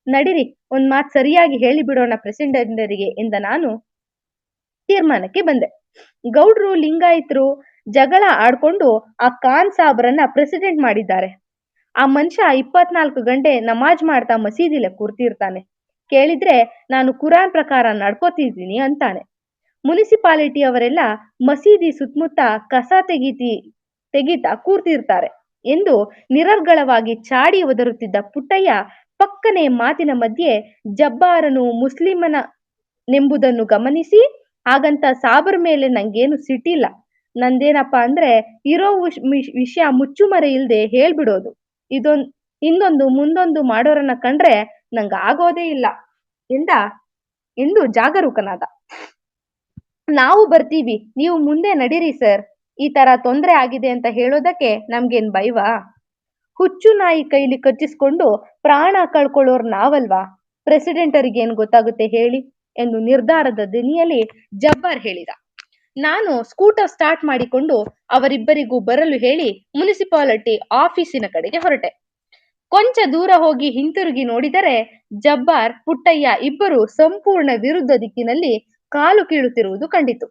ನಡಿರಿ, ಒಂದ್ ಮಾತು ಸರಿಯಾಗಿ ಹೇಳಿಬಿಡೋಣ ಪ್ರೆಸಿಡೆಂಟರಿಗೆ ಎಂದ ನಾನು ತೀರ್ಮಾನಕ್ಕೆ ಬಂದೆ. ಗೌಡ್ರು ಲಿಂಗಾಯತರು ಜಗಳ ಆಡ್ಕೊಂಡು ಆ ಖಾನ್ ಸಾಬ್ರನ್ನ ಪ್ರೆಸಿಡೆಂಟ್ ಮಾಡಿದ್ದಾರೆ. ಆ ಮನುಷ್ಯ 24 ಗಂಟೆ ನಮಾಜ್ ಮಾಡ್ತಾ ಮಸೀದಿಲೆ ಕೂರ್ತಿರ್ತಾನೆ. ಕೇಳಿದ್ರೆ ನಾನು ಕುರಾನ್ ಪ್ರಕಾರ ನಡ್ಕೋತಿದ್ದೀನಿ ಅಂತಾನೆ. ಮುನಿಸಿಪಾಲಿಟಿ ಅವರೆಲ್ಲ ಮಸೀದಿ ಸುತ್ತಮುತ್ತ ಕಸ ತೆಗೀತಾ ಕೂರ್ತಿರ್ತಾರೆ ಎಂದು ನಿರರ್ಗಳವಾಗಿ ಚಾಡಿ ಒದರುತ್ತಿದ್ದ ಪುಟ್ಟಯ್ಯ ಪಕ್ಕನೆ ಮಾತಿನ ಮಧ್ಯೆ ಜಬ್ಬಾರನು ಮುಸ್ಲಿಮನೆಂಬುದನ್ನು ಗಮನಿಸಿ, ಹಾಗಂತ ಸಾಬರ ಮೇಲೆ ನಂಗೇನು ಸಿಟ್ಟಿಲ್ಲ. ನಂದೇನಪ್ಪ ಅಂದ್ರೆ ಇರೋ ವಿಷಯ ಮುಚ್ಚುಮರೆ ಇಲ್ದೆ ಹೇಳ್ಬಿಡೋದು. ಹಿಂದೊಂದು ಮುಂದೊಂದು ಮಾಡೋರನ್ನ ಕಂಡ್ರೆ ನಂಗ ಆಗೋದೇ ಇಲ್ಲ ಎಂದು ಜಾಗರೂಕನಾದ. ನಾವು ಬರ್ತೀವಿ, ನೀವು ಮುಂದೆ ನಡೀರಿ ಸರ್. ಈ ತರ ತೊಂದರೆ ಆಗಿದೆ ಅಂತ ಹೇಳೋದಕ್ಕೆ ನಮ್ಗೇನ್ ಭಯವಾ? ಹುಚ್ಚು ನಾಯಿ ಕೈಲಿ ಕಚ್ಚಿಸ್ಕೊಂಡು ಪ್ರಾಣ ಕಳ್ಕೊಳ್ಳೋರ್ ನಾವಲ್ವಾ? ಪ್ರೆಸಿಡೆಂಟರಿಗೇನ್ ಗೊತ್ತಾಗುತ್ತೆ ಹೇಳಿ ಎಂದು ನಿರ್ಧಾರದ ದನಿಯಲ್ಲಿ ಜಬ್ಬಾರ್ ಹೇಳಿದ. ನಾನು ಸ್ಕೂಟರ್ ಸ್ಟಾರ್ಟ್ ಮಾಡಿಕೊಂಡು ಅವರಿಬ್ಬರಿಗೂ ಬರಲು ಹೇಳಿ ಮುನಿಸಿಪಾಲಿಟಿ ಆಫೀಸಿನ ಕಡೆಗೆ ಹೊರಟೆ. ಕೊಂಚ ದೂರ ಹೋಗಿ ಹಿಂತಿರುಗಿ ನೋಡಿದರೆ ಜಬ್ಬಾರ್, ಪುಟ್ಟಯ್ಯ ಇಬ್ಬರು ಸಂಪೂರ್ಣ ವಿರುದ್ಧ ದಿಕ್ಕಿನಲ್ಲಿ ಕಾಲು ಕೀಳುತ್ತಿರುವುದು ಕಂಡಿತು.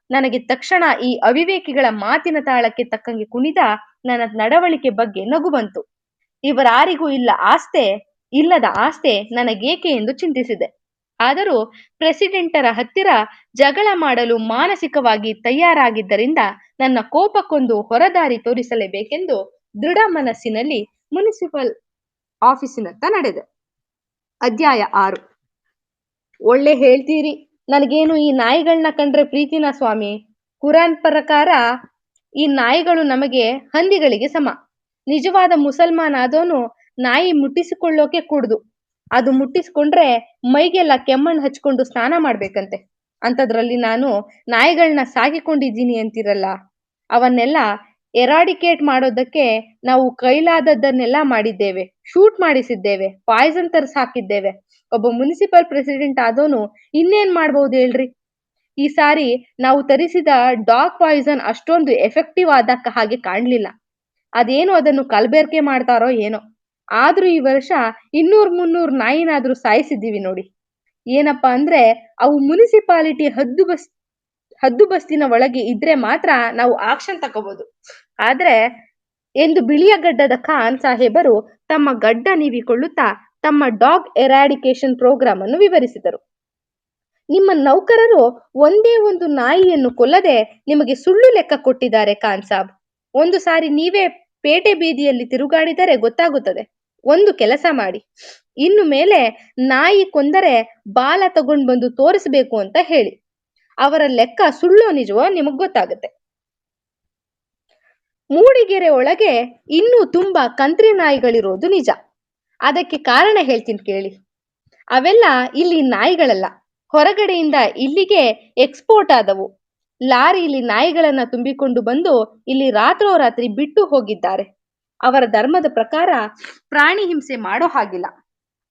ನನಗೆ ತಕ್ಷಣ ಈ ಅವಿವೇಕಿಗಳ ಮಾತಿನ ತಾಳಕ್ಕೆ ತಕ್ಕಂಗೆ ಕುಣಿದ ನನ್ನ ನಡವಳಿಕೆ ಬಗ್ಗೆ ನಗು ಬಂತು. ಇವರಾರಿಗೂ ಇಲ್ಲದ ಆಸ್ತೆ ನನಗೇಕೆ ಎಂದು ಚಿಂತಿಸಿದೆ. ಆದರೂ ಪ್ರೆಸಿಡೆಂಟರ ಹತ್ತಿರ ಜಗಳ ಮಾಡಲು ಮಾನಸಿಕವಾಗಿ ತಯಾರಾಗಿದ್ದರಿಂದ ನನ್ನ ಕೋಪಕ್ಕೊಂದು ಹೊರದಾರಿ ತೋರಿಸಲೇಬೇಕೆಂದು ದೃಢ ಮನಸ್ಸಿನಲ್ಲಿ ಮುನಿಸಿಪಲ್ ಆಫೀಸಿನತ್ತ ನಡೆದೆ. ಅಧ್ಯಾಯ 6. ಒಳ್ಳೆ ಹೇಳ್ತೀರಿ. ನನಗೇನು ಈ ನಾಯಿಗಳನ್ನ ಕಂಡ್ರೆ ಪ್ರೀತಿನ ಸ್ವಾಮಿ? ಕುರಾನ್ ಪ್ರಕಾರ ಈ ನಾಯಿಗಳು ನಮಗೆ ಹಂದಿಗಳಿಗೆ ಸಮ. ನಿಜವಾದ ಮುಸಲ್ಮಾನ ಆದವನು ನಾಯಿ ಮುಟ್ಟಿಸಿಕೊಳ್ಳೋಕೆ ಕೂಡ್ದು. ಅದು ಮುಟ್ಟಿಸ್ಕೊಂಡ್ರೆ ಮೈಗೆಲ್ಲ ಕೆಮ್ಮಣ್ಣು ಹಚ್ಕೊಂಡು ಸ್ನಾನ ಮಾಡ್ಬೇಕಂತೆ. ಅಂಥದ್ರಲ್ಲಿ ನಾನು ನಾಯಿಗಳನ್ನ ಸಾಕಿಕೊಂಡಿದ್ದೀನಿ ಅಂತಿರಲ್ಲ, ಅವನ್ನೆಲ್ಲ ಎರಾಡಿಕೇಟ್ ಮಾಡೋದಕ್ಕೆ ನಾವು ಕೈಲಾದದ್ದನ್ನೆಲ್ಲ ಮಾಡಿದ್ದೇವೆ. ಶೂಟ್ ಮಾಡಿಸಿದ್ದೇವೆ, ಪಾಯ್ಸನ್ ತರ್ಸ್ ಹಾಕಿದ್ದೇವೆ. ಒಬ್ಬ ಮುನಿಸಿಪಲ್ ಪ್ರೆಸಿಡೆಂಟ್ ಆದವನು ಇನ್ನೇನ್ ಮಾಡ್ಬಹುದು ಹೇಳ್ರಿ? ಈ ಸಾರಿ ನಾವು ತರಿಸಿದ ಡಾಗ್ ಪಾಯ್ಸನ್ ಅಷ್ಟೊಂದು ಎಫೆಕ್ಟಿವ್ ಆದ ಹಾಗೆ ಕಾಣ್ಲಿಲ್ಲ. ಅದೇನು ಅದನ್ನು ಕಲಬೆರಕೆ ಮಾಡ್ತಾರೋ ಏನೋ. ಆದ್ರೂ ಈ ವರ್ಷ 200-300 ನಾಯಿನಾದ್ರೂ ಸಾಯಿಸಿದ್ದೀವಿ ನೋಡಿ. ಏನಪ್ಪಾ ಅಂದ್ರೆ ಅವು ಮುನಿಸಿಪಾಲಿಟಿ ಹದ್ದುಬಸ್ತಿನ ಒಳಗೆ ಇದ್ರೆ ಮಾತ್ರ ನಾವು ಆಕ್ಷನ್ ತಗೋಬಹುದು. ಆದ್ರೆ ಎಂದು ಬಿಳಿಯ ಗಡ್ಡದ ಖಾನ್ ಸಾಹೇಬರು ತಮ್ಮ ಗಡ್ಡ ನೀವಿಕೊಳ್ಳುತ್ತಾ ತಮ್ಮ ಡಾಗ್ ಎರಾಡಿಕೇಶನ್ ಪ್ರೋಗ್ರಾಮ್ ಅನ್ನು ವಿವರಿಸಿದರು. ನಿಮ್ಮ ನೌಕರರು ಒಂದೇ ಒಂದು ನಾಯಿಯನ್ನು ಕೊಲ್ಲದೆ ನಿಮಗೆ ಸುಳ್ಳು ಲೆಕ್ಕ ಕೊಟ್ಟಿದ್ದಾರೆ ಖಾನ್ ಸಾಬ್. ಒಂದು ಸಾರಿ ನೀವೇ ಪೇಟೆ ಬೀದಿಯಲ್ಲಿ ತಿರುಗಾಡಿದರೆ ಗೊತ್ತಾಗುತ್ತದೆ. ಒಂದು ಕೆಲಸ ಮಾಡಿ, ಇನ್ನು ಮೇಲೆ ನಾಯಿ ಕೊಂದರೆ ಬಾಲ ತಗೊಂಡು ಬಂದು ತೋರಿಸಬೇಕು ಅಂತ ಹೇಳಿ. ಅವರ ಲೆಕ್ಕ ಸುಳ್ಳೋ ನಿಜವೋ ನಿಮಗ್ ಗೊತ್ತಾಗುತ್ತೆ. ಮೂಡಿಗೆರೆ ಒಳಗೆ ಇನ್ನೂ ತುಂಬಾ ಕಂತ್ರಿ ನಾಯಿಗಳಿರೋದು ನಿಜ. ಅದಕ್ಕೆ ಕಾರಣ ಹೇಳ್ತೀನಿ ಕೇಳಿ. ಅವೆಲ್ಲ ಇಲ್ಲಿ ನಾಯಿಗಳಲ್ಲ, ಹೊರಗಡೆಯಿಂದ ಇಲ್ಲಿಗೆ ಎಕ್ಸ್ಪೋರ್ಟ್ ಆದವು. ಲಾರಿಯಲ್ಲಿ ನಾಯಿಗಳನ್ನ ತುಂಬಿಕೊಂಡು ಬಂದು ಇಲ್ಲಿ ರಾತ್ರೋರಾತ್ರಿ ಬಿಟ್ಟು ಹೋಗಿದ್ದಾರೆ. ಅವರ ಧರ್ಮದ ಪ್ರಕಾರ ಪ್ರಾಣಿ ಹಿಂಸೆ ಮಾಡೋ ಹಾಗಿಲ್ಲ.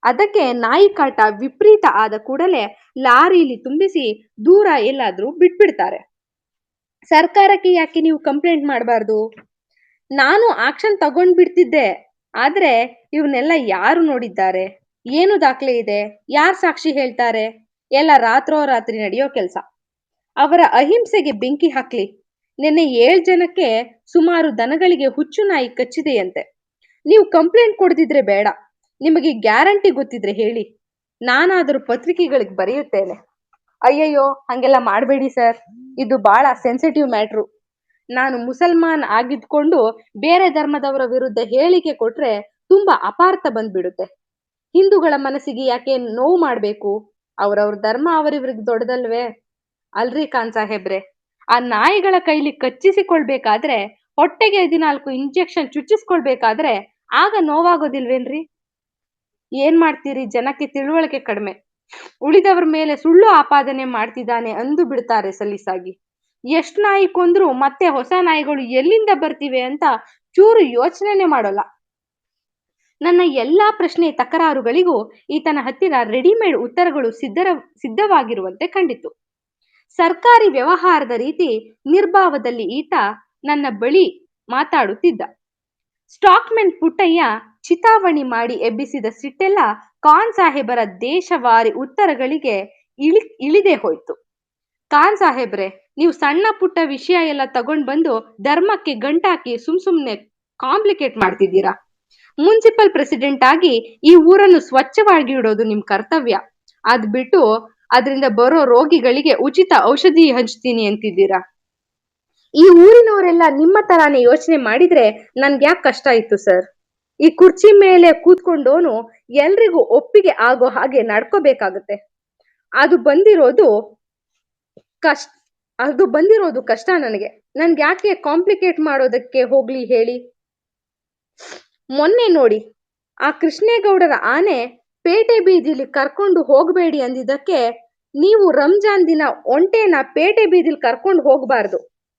ಅದಕ್ಕೆ ನಾಯಿ ಕಾಟ ವಿಪರೀತ ಆದ ಕೂಡಲೇ ಲಾರಿಯಲ್ಲಿ ತುಂಬಿಸಿ ದೂರ ಎಲ್ಲಾದ್ರೂ ಬಿಟ್ಬಿಡ್ತಾರೆ. ಸರ್ಕಾರಕ್ಕೆ ಯಾಕೆ ನೀವು ಕಂಪ್ಲೇಂಟ್ ಮಾಡಬಾರ್ದು? ನಾನು ಆಕ್ಷನ್ ತಗೊಂಡ್ ಬಿಡ್ತಿದ್ದೆ. ಆದ್ರೆ ಇವನ್ನೆಲ್ಲ ಯಾರು ನೋಡಿದ್ದಾರೆ? ಏನು ದಾಖಲೆ ಇದೆ? ಯಾರ್ ಸಾಕ್ಷಿ ಹೇಳ್ತಾರೆ? ಎಲ್ಲ ರಾತ್ರೋರಾತ್ರಿ ನಡೆಯೋ ಕೆಲಸ. ಅವರ ಅಹಿಂಸೆಗೆ ಬೆಂಕಿ ಹಾಕ್ಲಿ. ನಿನ್ನೆ 7 ಜನಕ್ಕೆ ಸುಮಾರು ದನಗಳಿಗೆ ಹುಚ್ಚು ನಾಯಿ ಕಚ್ಚಿದೆಯಂತೆ. ನೀವು ಕಂಪ್ಲೇಂಟ್ ಕೊಡ್ದಿದ್ರೆ ಬೇಡ. ನಿಮಗೆ ಗ್ಯಾರಂಟಿ ಗೊತ್ತಿದ್ರೆ ಹೇಳಿ, ನಾನಾದರೂ ಪತ್ರಿಕೆಗಳಿಗೆ ಬರೆಯುತ್ತೇನೆ. ಅಯ್ಯಯ್ಯೋ, ಹಂಗೆಲ್ಲ ಮಾಡಬೇಡಿ ಸರ್, ಇದು ಬಹಳ ಸೆನ್ಸಿಟಿವ್ ಮ್ಯಾಟ್ರು. ನಾನು ಮುಸಲ್ಮಾನ್ ಆಗಿದ್ಕೊಂಡು ಬೇರೆ ಧರ್ಮದವರ ವಿರುದ್ಧ ಹೇಳಿಕೆ ಕೊಟ್ರೆ ತುಂಬಾ ಅಪಾರ್ಥ ಬಂದ್ಬಿಡುತ್ತೆ. ಹಿಂದೂಗಳ ಮನಸ್ಸಿಗೆ ಯಾಕೆ ನೋವು ಮಾಡ್ಬೇಕು? ಅವ್ರವ್ರ ಧರ್ಮ ಅವರಿವ್ರಿಗೆ ದೊಡ್ಡದಲ್ವೇ? ಅಲ್ರಿ ಖಾನ್ ಸಾಹೇಬ್ರೆ, ಆ ನಾಯಿಗಳ ಕೈಲಿ ಕಚ್ಚಿಸಿಕೊಳ್ಬೇಕಾದ್ರೆ, ಹೊಟ್ಟೆಗೆ 14 ಇಂಜೆಕ್ಷನ್ ಚುಚ್ಚಿಸ್ಕೊಳ್ಬೇಕಾದ್ರೆ ಆಗ ನೋವಾಗೋದಿಲ್ವೇನ್ರಿ? ಏನ್ ಮಾಡ್ತೀರಿ, ಜನಕ್ಕೆ ತಿಳುವಳಿಕೆ ಕಡಿಮೆ. ಉಳಿದವ್ರ ಮೇಲೆ ಸುಳ್ಳು ಆಪಾದನೆ ಮಾಡ್ತಿದ್ದಾನೆ ಅಂದು ಬಿಡ್ತಾರೆ ಸಲೀಸಾಗಿ. ಎಷ್ಟು ನಾಯಿ ಕೊಂದ್ರು ಮತ್ತೆ ಹೊಸ ನಾಯಿಗಳು ಎಲ್ಲಿಂದ ಬರ್ತಿವೆ ಅಂತ ಚೂರು ಯೋಚನೆನೆ ಮಾಡೋಲ್ಲ. ನನ್ನ ಎಲ್ಲಾ ಪ್ರಶ್ನೆ ತಕರಾರುಗಳಿಗೂ ಈತನ ಹತ್ತಿರ ರೆಡಿಮೇಡ್ ಉತ್ತರಗಳು ಸಿದ್ಧವಾಗಿರುವಂತೆ ಕಂಡಿತು. ಸರ್ಕಾರಿ ವ್ಯವಹಾರದ ರೀತಿ ನಿರ್ಭಾವದಲ್ಲಿ ಈತ ನನ್ನ ಬಳಿ ಮಾತಾಡುತ್ತಿದ್ದ. ಸ್ಟಾಕ್ಮೆನ್ ಪುಟ್ಟಯ್ಯ ಚಿತಾವಣಿ ಮಾಡಿ ಎಬ್ಬಿಸಿದ ಸಿಟ್ಟೆಲ್ಲ ಖಾನ್ ಸಾಹೇಬರ ದೇಶವಾರಿ ಉತ್ತರಗಳಿಗೆ ಇಳಿದೇ ಹೋಯ್ತು. ಖಾನ್ ಸಾಹೇಬ್ರೆ, ನೀವು ಸಣ್ಣ ಪುಟ್ಟ ವಿಷಯ ಎಲ್ಲ ತಗೊಂಡ್ ಬಂದು ಧರ್ಮಕ್ಕೆ ಗಂಟಾಕಿ ಸುಮ್ನೆ ಕಾಂಪ್ಲಿಕೇಟ್ ಮಾಡ್ತಿದ್ದೀರಾ. ಮುನ್ಸಿಪಲ್ ಪ್ರೆಸಿಡೆಂಟ್ ಆಗಿ ಈ ಊರನ್ನು ಸ್ವಚ್ಛವಾಗಿ ಇಡೋದು ನಿಮ್ ಕರ್ತವ್ಯ. ಅದ್ ಬಿಟ್ಟು ಅದರಿಂದ ಬರೋ ರೋಗಿಗಳಿಗೆ ಉಚಿತ ಔಷಧಿ ಹಂಚ್ತೀನಿ ಅಂತಿದ್ದೀರಾ. ಈ ಊರಿನವರೆಲ್ಲ ನಿಮ್ಮ ತರಾನೇ ಯೋಚನೆ ಮಾಡಿದ್ರೆ ನನ್ಗೆ ಯಾಕೆ ಕಷ್ಟ ಇತ್ತು ಸರ್? ಈ ಕುರ್ಚಿ ಮೇಲೆ ಕೂತ್ಕೊಂಡೋನು ಎಲ್ರಿಗೂ ಒಪ್ಪಿಗೆ ಆಗೋ ಹಾಗೆ ನಡ್ಕೋಬೇಕಾಗತ್ತೆ. ಅದು ಬಂದಿರೋದು ಕಷ್ಟ ನನಗೆ. ನನ್ಗೆ ಯಾಕೆ ಕಾಂಪ್ಲಿಕೇಟ್ ಮಾಡೋದಕ್ಕೆ ಹೋಗ್ಲಿ ಹೇಳಿ? ಮೊನ್ನೆ ನೋಡಿ, ಆ ಕೃಷ್ಣೇಗೌಡರ ಆನೆ ಪೇಟೆ ಬೀದಿಲಿ ಕರ್ಕೊಂಡು ಹೋಗಬೇಡಿ ಅಂದಿದ್ದಕ್ಕೆ ನೀವು ರಂಜಾನ್ ದಿನ ಒಂಟೆನ ಪೇಟೆ ಬೀದಿಲಿ ಕರ್ಕೊಂಡು ಹೋಗ್ಬಾರ್ದು,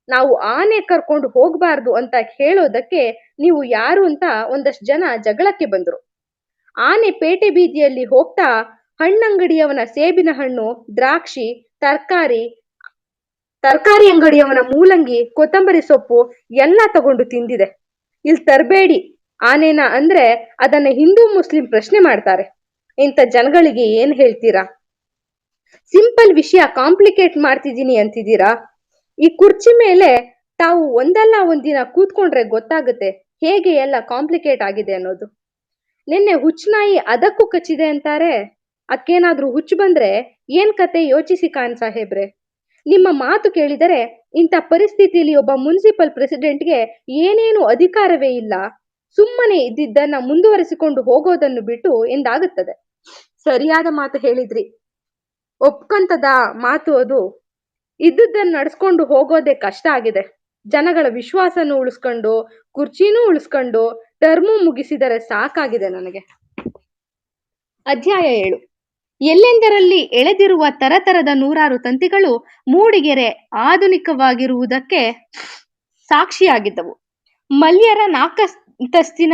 ನಾವು ಆನೆ ಕರ್ಕೊಂಡು ಹೋಗ್ಬಾರ್ದು ಅಂತ ಹೇಳೋದಕ್ಕೆ ನೀವು ಯಾರು ಅಂತ ಒಂದಷ್ಟು ಜನ ಜಗಳಕ್ಕೆ ಬಂದ್ರು. ಆನೆ ಪೇಟೆ ಬೀದಿಯಲ್ಲಿ ಹೋಗ್ತಾ ಹಣ್ಣಂಗಡಿಯವನ ಸೇಬಿನ ಹಣ್ಣು, ದ್ರಾಕ್ಷಿ, ತರಕಾರಿ ಅಂಗಡಿಯವನ ಮೂಲಂಗಿ, ಕೊತ್ತಂಬರಿ ಸೊಪ್ಪು ಎಲ್ಲ ತಗೊಂಡು ತಿಂದಿದೆ. ಇಲ್ಲಿ ತರಬೇಡಿ ಆನೆನ ಅಂದ್ರೆ ಅದನ್ನ ಹಿಂದೂ ಮುಸ್ಲಿಂ ಪ್ರಶ್ನೆ ಮಾಡ್ತಾರೆ. ಇಂಥ ಜನಗಳಿಗೆ ಏನ್ ಹೇಳ್ತೀರಾ? ಸಿಂಪಲ್ ವಿಷಯ ಕಾಂಪ್ಲಿಕೇಟ್ ಮಾಡ್ತಿದ್ದೀನಿ ಅಂತಿದ್ದೀರಾ? ಈ ಕುರ್ಚಿ ಮೇಲೆ ತಾವು ಒಂದಲ್ಲ ಒಂದಿನ ಕೂತ್ಕೊಂಡ್ರೆ ಗೊತ್ತಾಗುತ್ತೆ ಹೇಗೆ ಎಲ್ಲ ಕಾಂಪ್ಲಿಕೇಟ್ ಆಗಿದೆ ಅನ್ನೋದು. ನಿನ್ನೆ ಹುಚ್ಚನಾಯಿ ಅದಕ್ಕೂ ಕಚ್ಚಿದೆ ಅಂತಾರೆ. ಅದಕ್ಕೇನಾದ್ರೂ ಹುಚ್ಚು ಬಂದ್ರೆ ಏನ್ ಕತೆ ಯೋಚಿಸಿ ಖಾನ್ ಸಾಹೇಬ್ರೆ. ನಿಮ್ಮ ಮಾತು ಕೇಳಿದರೆ ಇಂಥ ಪರಿಸ್ಥಿತಿಯಲ್ಲಿ ಒಬ್ಬ ಮುನ್ಸಿಪಲ್ ಪ್ರೆಸಿಡೆಂಟ್ಗೆ ಏನೇನು ಅಧಿಕಾರವೇ ಇಲ್ಲ, ಸುಮ್ಮನೆ ಇದ್ದಿದ್ದನ್ನ ಮುಂದುವರಿಸಿಕೊಂಡು ಹೋಗೋದನ್ನು ಬಿಟ್ಟು ಎಂದಾಗುತ್ತದೆ. ಸರಿಯಾದ ಮಾತು ಹೇಳಿದ್ರಿ. ಒಪ್ಕಂತದ ಮಾತು ಅದು. ಇದ್ದುದನ್ನು ನಡ್ಸ್ಕೊಂಡು ಹೋಗೋದೇ ಕಷ್ಟ ಆಗಿದೆ. ಜನಗಳ ವಿಶ್ವಾಸನೂ ಉಳಿಸ್ಕೊಂಡು, ಕುರ್ಚಿನೂ ಉಳಿಸ್ಕೊಂಡು, ಟರ್ಮು ಮುಗಿಸಿದರೆ ಸಾಕಾಗಿದೆ ನನಗೆ. ಅಧ್ಯಾಯ 7. ಎಲ್ಲೆಂದರಲ್ಲಿ ಎಳೆದಿರುವ ತರತರದ ನೂರಾರು ತಂತಿಗಳು ಮೂಡಿಗೆರೆ ಆಧುನಿಕವಾಗಿರುವುದಕ್ಕೆ ಸಾಕ್ಷಿಯಾಗಿದ್ದವು. ಮಲ್ಯರ 4 ಅಂತಸ್ತಿನ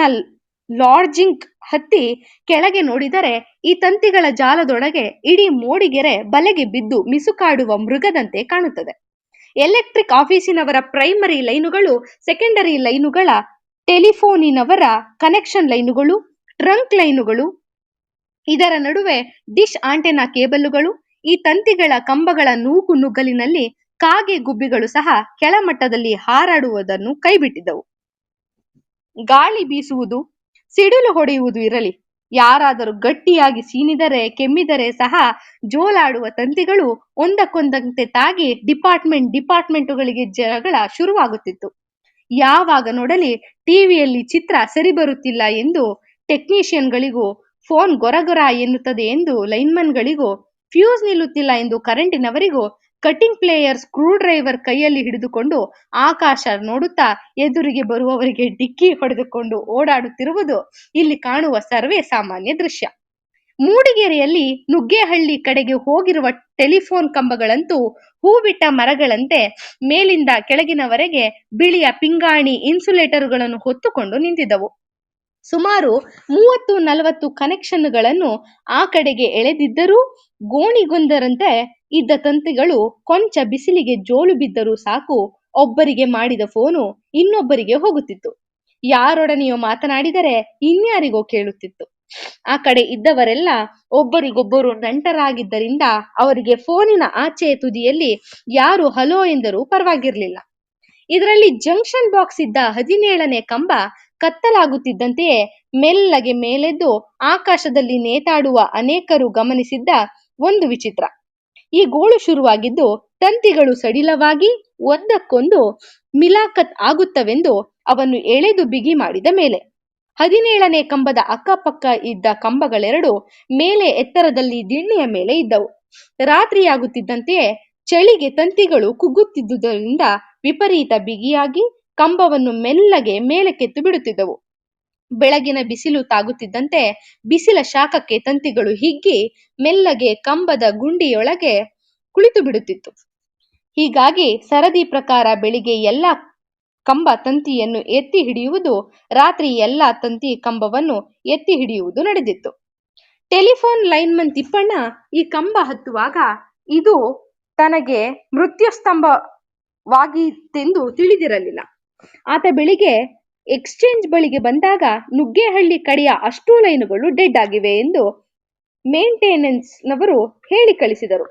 ಲಾಡ್ಜಿಂಗ್ ಹತ್ತಿ ಕೆಳಗೆ ನೋಡಿದರೆ ಈ ತಂತಿಗಳ ಜಾಲದೊಳಗೆ ಇಡೀ ಮೂಡಿಗೆರೆ ಬಲೆಗೆ ಬಿದ್ದು ಮಿಸುಕಾಡುವ ಮೃಗದಂತೆ ಕಾಣುತ್ತದೆ. ಎಲೆಕ್ಟ್ರಿಕ್ ಆಫೀಸಿನವರ ಪ್ರೈಮರಿ ಲೈನುಗಳು, ಸೆಕೆಂಡರಿ ಲೈನುಗಳ, ಟೆಲಿಫೋನಿನವರ ಕನೆಕ್ಷನ್ ಲೈನುಗಳು, ಟ್ರಂಕ್ ಲೈನುಗಳು, ಇದರ ನಡುವೆ ಡಿಶ್ ಆಂಟೆನಾ ಕೇಬಲ್ಲುಗಳು, ಈ ತಂತಿಗಳ ಕಂಬಗಳ ನೂಕು ನುಗ್ಗಲಿನಲ್ಲಿ ಕಾಗೆ ಗುಬ್ಬಿಗಳು ಸಹ ಕೆಳಮಟ್ಟದಲ್ಲಿ ಹಾರಾಡುವುದನ್ನು ಕೈಬಿಟ್ಟಿದ್ದವು. ಗಾಳಿ ಬೀಸುವುದು, ಸಿಡಿಲು ಹೊಡೆಯುವುದು ಇರಲಿ, ಯಾರಾದರೂ ಗಟ್ಟಿಯಾಗಿ ಸೀನಿದರೆ ಕೆಮ್ಮಿದರೆ ಸಹ ಜೋಲಾಡುವ ತಂತಿಗಳು ಒಂದಕ್ಕೊಂದಂತೆ ತಾಗಿ ಡಿಪಾರ್ಟ್ಮೆಂಟುಗಳಿಗೆ ಜಗಳ ಶುರುವಾಗುತ್ತಿತ್ತು. ಯಾವಾಗ ನೋಡಲಿ ಟಿವಿಯಲ್ಲಿ ಚಿತ್ರ ಸರಿ ಬರುತ್ತಿಲ್ಲ ಎಂದು ಟೆಕ್ನಿಷಿಯನ್ಗಳಿಗೂ, ಫೋನ್ ಗೊರಗೊರ ಎನ್ನುತ್ತದೆ ಎಂದು ಲೈನ್ಮನ್ಗಳಿಗೂ, ಫ್ಯೂಸ್ ನಿಲ್ಲುತ್ತಿಲ್ಲ ಎಂದು ಕರೆಂಟಿನವರಿಗೂ, ಕಟಿಂಗ್ ಪ್ಲೇಯರ್ ಸ್ಕ್ರೂ ಡ್ರೈವರ್ ಕೈಯಲ್ಲಿ ಹಿಡಿದುಕೊಂಡು ಆಕಾಶ ನೋಡುತ್ತಾ ಎದುರಿಗೆ ಬರುವವರಿಗೆ ಡಿಕ್ಕಿ ಹೊಡೆದುಕೊಂಡು ಓಡಾಡುತ್ತಿರುವುದು ಇಲ್ಲಿ ಕಾಣುವ ಸರ್ವೇ ಸಾಮಾನ್ಯ ದೃಶ್ಯ. ಮೂಡಿಗೆರೆಯಲ್ಲಿ ನುಗ್ಗೇಹಳ್ಳಿ ಕಡೆಗೆ ಹೋಗಿರುವ ಟೆಲಿಫೋನ್ ಕಂಬಗಳಂತೂ ಹೂವಿಟ್ಟ ಮರಗಳಂತೆ ಮೇಲಿಂದ ಕೆಳಗಿನವರೆಗೆ ಬಿಳಿಯ ಪಿಂಗಾಣಿ ಇನ್ಸುಲೇಟರುಗಳನ್ನು ಹೊತ್ತುಕೊಂಡು ನಿಂತಿದ್ದವು. ಸುಮಾರು 30-40 ಕನೆಕ್ಷನ್ಗಳನ್ನು ಆ ಕಡೆಗೆ ಎಳೆದಿದ್ದರೂ ಗೋಣಿಗೊಂದರಂತೆ ಇದ್ದ ತಂತಿಗಳು ಕೊಂಚ ಬಿಸಿಲಿಗೆ ಜೋಲು ಬಿದ್ದರೂ ಸಾಕು, ಒಬ್ಬರಿಗೆ ಮಾಡಿದ ಫೋನು ಇನ್ನೊಬ್ಬರಿಗೆ ಹೋಗುತ್ತಿತ್ತು. ಯಾರೊಡನೆಯೋ ಮಾತನಾಡಿದರೆ ಇನ್ಯಾರಿಗೋ ಕೇಳುತ್ತಿತ್ತು. ಆ ಕಡೆ ಇದ್ದವರೆಲ್ಲ ಒಬ್ಬರಿಗೊಬ್ಬರು ನಂಟರಾಗಿದ್ದರಿಂದ ಅವರಿಗೆ ಫೋನಿನ ಆಚೆಯ ತುದಿಯಲ್ಲಿ ಯಾರು ಹಲೋ ಎಂದರೂ ಪರವಾಗಿರಲಿಲ್ಲ. ಇದರಲ್ಲಿ ಜಂಕ್ಷನ್ ಬಾಕ್ಸ್ ಇದ್ದ 17ನೇ ಕಂಬ ಕತ್ತಲಾಗುತ್ತಿದ್ದಂತೆಯೇ ಮೆಲ್ಲಗೆ ಮೇಲೆದ್ದು ಆಕಾಶದಲ್ಲಿ ನೇತಾಡುವ ಅನೇಕರು ಗಮನಿಸಿದ್ದ ಒಂದು ವಿಚಿತ್ರ. ಈ ಗೋಳು ಶುರುವಾಗಿದ್ದು ತಂತಿಗಳು ಸಡಿಲವಾಗಿ ಒಂದಕ್ಕೊಂದು ಮಿಲಾಖತ್ ಆಗುತ್ತವೆಂದು ಅವನ್ನು ಎಳೆದು ಬಿಗಿ ಮಾಡಿದ ಮೇಲೆ. 17ನೇ ಕಂಬದ ಅಕ್ಕಪಕ್ಕ ಇದ್ದ ಕಂಬಗಳೆರಡು ಮೇಲೆ ಎತ್ತರದಲ್ಲಿ ದಿಣ್ಣೆಯ ಮೇಲೆ ಇದ್ದವು. ರಾತ್ರಿಯಾಗುತ್ತಿದ್ದಂತೆಯೇ ಚಳಿಗೆ ತಂತಿಗಳು ಕುಗ್ಗುತ್ತಿದ್ದುದರಿಂದ ವಿಪರೀತ ಬಿಗಿಯಾಗಿ ಕಂಬವನ್ನು ಮೆಲ್ಲಗೆ ಮೇಲಕ್ಕೆತ್ತು ಬಿಡುತ್ತಿದ್ದವು. ಬೆಳಗಿನ ಬಿಸಿಲು ತಾಗುತ್ತಿದ್ದಂತೆ ಬಿಸಿಲ ಶಾಖಕ್ಕೆ ತಂತಿಗಳು ಹಿಗ್ಗಿ ಮೆಲ್ಲಗೆ ಕಂಬದ ಗುಂಡಿಯೊಳಗೆ ಕುಳಿತು ಬಿಡುತ್ತಿತ್ತು. ಹೀಗಾಗಿ ಸರದಿ ಪ್ರಕಾರ ಬೆಳಿಗ್ಗೆ ಎಲ್ಲ ಕಂಬ ತಂತಿಯನ್ನು ಎತ್ತಿ ಹಿಡಿಯುವುದು, ರಾತ್ರಿ ಎಲ್ಲ ತಂತಿ ಕಂಬವನ್ನು ಎತ್ತಿ ಹಿಡಿಯುವುದು ನಡೆದಿತ್ತು. ಟೆಲಿಫೋನ್ ಲೈನ್ಮನ್ ತಿಪ್ಪಣ್ಣ ಈ ಕಂಬ ಹತ್ತುವಾಗ ಇದು ತನಗೆ ಮೃತ್ಯುಸ್ತಂಭವಾಗಿತ್ತೆಂದು ತಿಳಿದಿರಲಿಲ್ಲ. ಆತ ಬೆಳಿಗ್ಗೆ ಎಕ್ಸ್ಚೇಂಜ್ ಬಳಿಗೆ ಬಂದಾಗ ನುಗ್ಗೇಹಳ್ಳಿ ಕಡೆಯ ಅಷ್ಟೂ ಲೈನುಗಳು ಡೆಡ್ ಆಗಿವೆ ಎಂದು ಮೇಂಟೆನೆನ್ಸ್ ನವರು ಹೇಳಿ ಕಳಿಸಿದರು.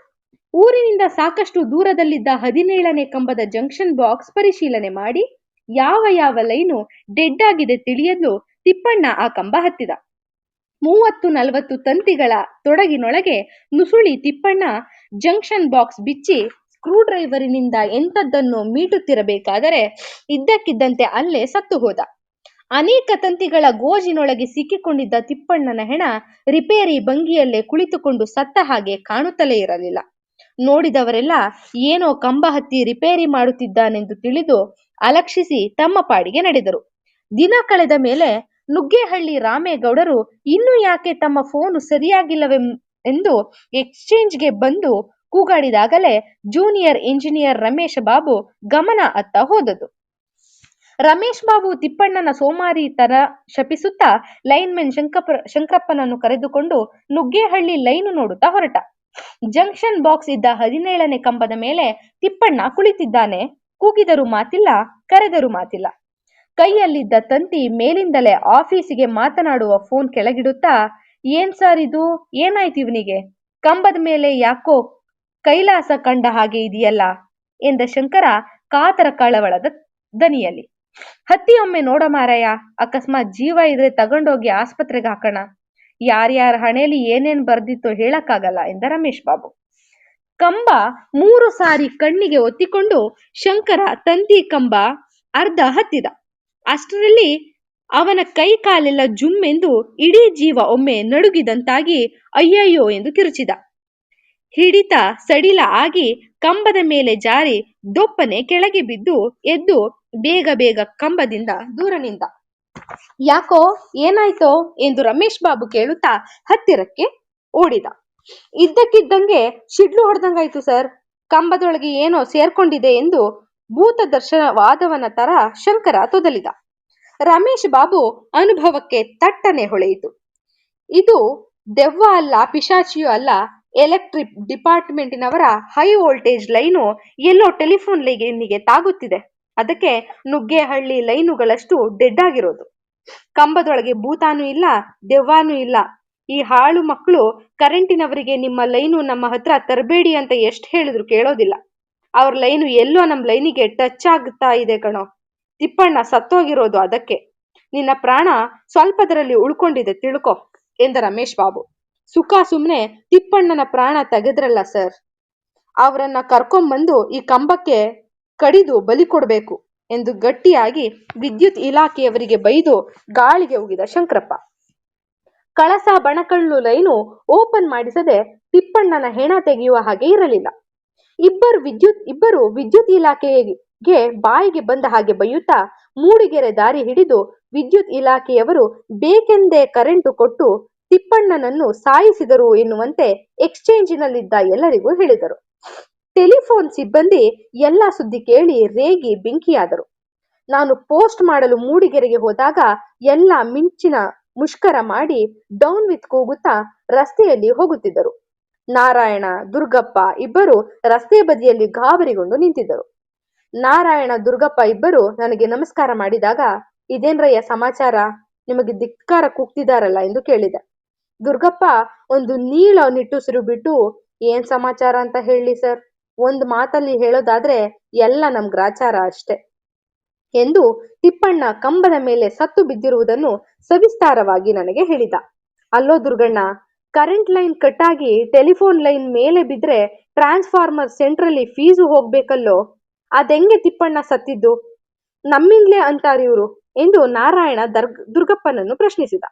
ಊರಿನಿಂದ ಸಾಕಷ್ಟು ದೂರದಲ್ಲಿದ್ದ 17ನೇ ಕಂಬದ ಜಂಕ್ಷನ್ ಬಾಕ್ಸ್ ಪರಿಶೀಲನೆ ಮಾಡಿ ಯಾವ ಲೈನು ಡೆಡ್ ಆಗಿದೆ ತಿಳಿಯಲು ತಿಪ್ಪಣ್ಣ ಆ ಕಂಬ ಹತ್ತಿದ. 30-40 ತಂತಿಗಳ ತೊಡಗಿನೊಳಗೆ ನುಸುಳಿ ತಿಪ್ಪಣ್ಣ ಜಂಕ್ಷನ್ ಬಾಕ್ಸ್ ಬಿಚ್ಚಿ ಸ್ಕ್ರೂ ಡ್ರೈವರಿನಿಂದ ಎಂಥದ್ದನ್ನು ಮೀಟುತ್ತಿರಬೇಕಾದರೆ ಇದ್ದಕ್ಕಿದ್ದಂತೆ ಅಲ್ಲೇ ಸತ್ತು ಹೋದ. ಅನೇಕ ತಂತಿಗಳ ಗೋಜಿನೊಳಗೆ ಸಿಕ್ಕಿಕೊಂಡಿದ್ದ ತಿಪ್ಪಣ್ಣನ ಹೆಣ ರಿಪೇರಿ ಭಂಗಿಯಲ್ಲೇ ಕುಳಿತುಕೊಂಡು ಸತ್ತ ಹಾಗೆ ಕಾಣುತ್ತಲೇ ಇರಲಿಲ್ಲ. ನೋಡಿದವರೆಲ್ಲ ಏನೋ ಕಂಬ ಹತ್ತಿ ರಿಪೇರಿ ಮಾಡುತ್ತಿದ್ದಾನೆಂದು ತಿಳಿದು ಅಲಕ್ಷಿಸಿ ತಮ್ಮ ಪಾಡಿಗೆ ನಡೆದರು. ದಿನ ಕಳೆದ ಮೇಲೆ ನುಗ್ಗೇಹಳ್ಳಿ ರಾಮೇಗೌಡರು ಇನ್ನೂ ಯಾಕೆ ತಮ್ಮ ಫೋನು ಸರಿಯಾಗಿಲ್ಲವೆಂದು ಎಕ್ಸ್ಚೇಂಜ್ಗೆ ಬಂದು ಕೂಗಾಡಿದಾಗಲೇ ಜೂನಿಯರ್ ಇಂಜಿನಿಯರ್ ರಮೇಶ್ ಬಾಬು ಗಮನ ಅತ್ತ ಹೋದದ್ದು. ರಮೇಶ್ ಬಾಬು ತಿಪ್ಪಣ್ಣನ ಸೋಮಾರಿತನ ಶಪಿಸುತ್ತಾ ಲೈನ್ಮನ್ ಶಂಕರಪ್ಪನನ್ನು ಕರೆದುಕೊಂಡು ನುಗ್ಗೇಹಳ್ಳಿ ಲೈನು ನೋಡುತ್ತಾ ಹೊರಟ. ಜಂಕ್ಷನ್ ಬಾಕ್ಸ್ ಇದ್ದ 17ನೇ ಕಂಬದ ಮೇಲೆ ತಿಪ್ಪಣ್ಣ ಕುಳಿತಿದ್ದಾನೆ. ಕೂಗಿದರೂ ಮಾತಿಲ್ಲ, ಕರೆದರೂ ಮಾತಿಲ್ಲ. ಕೈಯಲ್ಲಿದ್ದ ತಂತಿ ಮೇಲಿಂದಲೇ ಆಫೀಸಿಗೆ ಮಾತನಾಡುವ ಫೋನ್ ಕೆಳಗಿಡುತ್ತಾ, ಏನ್ ಸರ್ ಇದು, ಏನಾಯ್ತು ಇವನಿಗೆ? ಕಂಬದ ಮೇಲೆ ಯಾಕೋ ಕೈಲಾಸ ಕಂಡ ಹಾಗೆ ಇದೆಯಲ್ಲ ಎಂದ ಶಂಕರ ಕಾತರ ಕಳವಳದ ದನಿಯಲ್ಲಿ. ಹತ್ತಿ ಒಮ್ಮೆ ನೋಡ ಮಾರಾಯ, ಅಕಸ್ಮಾತ್ ಜೀವ ಇದ್ರೆ ತಗೊಂಡೋಗಿ ಆಸ್ಪತ್ರೆಗೆ ಹಾಕೋಣ. ಯಾರ್ಯಾರ ಹಣೆಯಲ್ಲಿ ಏನೇನ್ ಬರ್ದಿತ್ತೋ ಹೇಳಕ್ಕಾಗಲ್ಲ ಎಂದ ರಮೇಶ್ ಬಾಬು. ಕಂಬ 3 ಸಾರಿ ಕಣ್ಣಿಗೆ ಒತ್ತಿಕೊಂಡು ಶಂಕರ ತಂತಿ ಕಂಬ ಅರ್ಧ ಹತ್ತಿದ. ಅಷ್ಟರಲ್ಲಿ ಅವನ ಕೈ ಕಾಲೆಲ್ಲ ಜುಮ್ಮೆಂದು ಇಡೀ ಜೀವ ಒಮ್ಮೆ ನಡುಗಿದಂತಾಗಿ ಅಯ್ಯಯ್ಯೋ ಎಂದು ಕಿರುಚಿದ. ಹಿಡಿತ ಸಡಿಲ ಆಗಿ ಕಂಬದ ಮೇಲೆ ಜಾರಿ ದೊಪ್ಪನೆ ಕೆಳಗೆ ಬಿದ್ದು ಎದ್ದು ಬೇಗ ಕಂಬದಿಂದ ದೂರ ನಿಂತ. ಯಾಕೋ ಏನಾಯ್ತೋ ಎಂದು ರಮೇಶ್ ಬಾಬು ಕೇಳುತ್ತಾ ಹತ್ತಿರಕ್ಕೆ ಓಡಿದ. ಇದ್ದಕ್ಕಿದ್ದಂಗೆ ಶಿಡ್ಲು ಹೊಡೆದಂಗಾಯ್ತು ಸರ್, ಕಂಬದೊಳಗೆ ಏನೋ ಸೇರ್ಕೊಂಡಿದೆ ಎಂದು ಭೂತ ದರ್ಶನವಾದವನ ತರ ಶಂಕರ ತೊದಲಿದ. ರಮೇಶ್ ಬಾಬು ಅನುಭವಕ್ಕೆ ತಟ್ಟನೆ ಹೊಳೆಯಿತು. ಇದು ದೆವ್ವ ಅಲ್ಲ, ಪಿಶಾಚಿಯೂ ಅಲ್ಲ, ಎಲೆಕ್ಟ್ರಿಕ್ ಡಿಪಾರ್ಟ್ಮೆಂಟಿನವರ ಹೈ ವೋಲ್ಟೇಜ್ ಲೈನು ಎಲ್ಲೋ ಟೆಲಿಫೋನ್ ಲೈನಿಗೆ ತಾಗುತ್ತಿದೆ. ಅದಕ್ಕೆ ನುಗ್ಗೇಹಳ್ಳಿ ಲೈನುಗಳಷ್ಟು ಡೆಡ್ ಆಗಿರೋದು. ಕಂಬದೊಳಗೆ ಭೂತಾನೂ ಇಲ್ಲ, ದೆವ್ವಾನೂ ಇಲ್ಲ. ಈ ಹಾಳು ಮಕ್ಕಳು ಕರೆಂಟಿನವರಿಗೆ ನಿಮ್ಮ ಲೈನು ನಮ್ಮ ಹತ್ರ ತರಬೇಡಿ ಅಂತ ಎಷ್ಟು ಹೇಳಿದ್ರು ಕೇಳೋದಿಲ್ಲ. ಅವ್ರ ಲೈನು ಎಲ್ಲೋ ನಮ್ಮ ಲೈನಿಗೆ ಟಚ್ ಆಗ್ತಾ ಇದೆ ಕಣೋ. ತಿಪ್ಪಣ್ಣ ಸತ್ತೋಗಿರೋದು ಅದಕ್ಕೆ. ನಿನ್ನ ಪ್ರಾಣ ಸ್ವಲ್ಪದರಲ್ಲಿ ಉಳ್ಕೊಂಡಿದೆ ತಿಳ್ಕೊ ಎಂದ ರಮೇಶ್ ಬಾಬು. ಸುಖ ಸುಮ್ನೆ ತಿಪ್ಪಣ್ಣನ ಪ್ರಾಣ ತೆಗೆದ್ರಲ್ಲ ಸರ್, ಅವರನ್ನ ಕರ್ಕೊಂಬಂದು ಈ ಕಂಬಕ್ಕೆ ಕಡಿದು ಬಲಿ ಕೊಡ್ಬೇಕು ಎಂದು ಗಟ್ಟಿಯಾಗಿ ವಿದ್ಯುತ್ ಇಲಾಖೆಯವರಿಗೆ ಬೈದು ಗಾಳಿಗೆ ಉಗಿದ ಶಂಕರಪ್ಪ. ಕಳಸ ಬಣಕಲ್ಲು ಲೈನು ಓಪನ್ ಮಾಡಿಸದೆ ತಿಪ್ಪಣ್ಣನ ಹೆಣ ತೆಗೆಯುವ ಹಾಗೆ ಇರಲಿಲ್ಲ. ಇಬ್ಬರು ವಿದ್ಯುತ್ ಇಲಾಖೆಗೆ ಬಾಯಿಗೆ ಬಂದ ಹಾಗೆ ಬೈಯುತ್ತಾ ಮೂಡಿಗೆರೆ ದಾರಿ ಹಿಡಿದು ವಿದ್ಯುತ್ ಇಲಾಖೆಯವರು ಬೇಕೆಂದೇ ಕರೆಂಟು ಕೊಟ್ಟು ತಿಪ್ಪಣ್ಣನನ್ನು ಸಾಯಿಸಿದರು ಎನ್ನುವಂತೆ ಎಕ್ಸ್ಚೇಂಜಿನಲ್ಲಿದ್ದ ಎಲ್ಲರಿಗೂ ಹೇಳಿದರು. ಟೆಲಿಫೋನ್ ಸಿಬ್ಬಂದಿ ಎಲ್ಲ ಸುದ್ದಿ ಕೇಳಿ ರೇಗಿ ಬೆಂಕಿಯಾದರು. ನಾನು ಪೋಸ್ಟ್ ಮಾಡಲು ಮೂಡಿಗೆರೆಗೆ ಹೋದಾಗ ಎಲ್ಲ ಮಿಂಚಿನ ಮುಷ್ಕರ ಮಾಡಿ ಡೌನ್ ವಿತ್ ಕೂಗುತ್ತಾ ರಸ್ತೆಯಲ್ಲಿ ಹೋಗುತ್ತಿದ್ದರು. ನಾರಾಯಣ, ದುರ್ಗಪ್ಪ ಇಬ್ಬರು ರಸ್ತೆ ಬದಿಯಲ್ಲಿ ಗಾಬರಿಗೊಂಡು ನಿಂತಿದ್ದರು. ನಾರಾಯಣ, ದುರ್ಗಪ್ಪ ಇಬ್ಬರು ನನಗೆ ನಮಸ್ಕಾರ ಮಾಡಿದಾಗ, ಇದೇನ್ರಯ್ಯ ಸಮಾಚಾರ, ನಿಮಗೆ ಧಿಕ್ಕಾರ ಕೂಗ್ತಿದಾರಲ್ಲ ಎಂದು ಕೇಳಿದೆ. ದುರ್ಗಪ್ಪ ಒಂದು ನೀಳ ನಿಟ್ಟುಸಿರು ಬಿಟ್ಟು, ಏನ್ ಸಮಾಚಾರ ಅಂತ ಹೇಳಿ ಸರ್, ಒಂದು ಮಾತಲ್ಲಿ ಹೇಳೋದಾದ್ರೆ ಎಲ್ಲ ನಮ್ ಗ್ರಾಚಾರ ಅಷ್ಟೆ ಎಂದು ತಿಪ್ಪಣ್ಣ ಕಂಬದ ಮೇಲೆ ಸತ್ತು ಬಿದ್ದಿರುವುದನ್ನು ಸವಿಸ್ತಾರವಾಗಿ ನನಗೆ ಹೇಳಿದ. ಅಲ್ಲೋ ದುರ್ಗಣ್ಣ, ಕರೆಂಟ್ ಲೈನ್ ಕಟ್ಟಾಗಿ ಟೆಲಿಫೋನ್ ಲೈನ್ ಮೇಲೆ ಬಿದ್ರೆ ಟ್ರಾನ್ಸ್ಫಾರ್ಮರ್ ಸೆಂಟ್ರಲ್ಲಿ ಫೀಸು ಹೋಗ್ಬೇಕಲ್ಲೋ, ಅದೆಂಗೆ ತಿಪ್ಪಣ್ಣ ಸತ್ತಿದ್ದು? ನಮ್ಮಿಂದ್ಲೇ ಅಂತಾರಿವ್ರು ಎಂದು ನಾರಾಯಣ ದುರ್ಗಪ್ಪನನ್ನು ಪ್ರಶ್ನಿಸಿದ.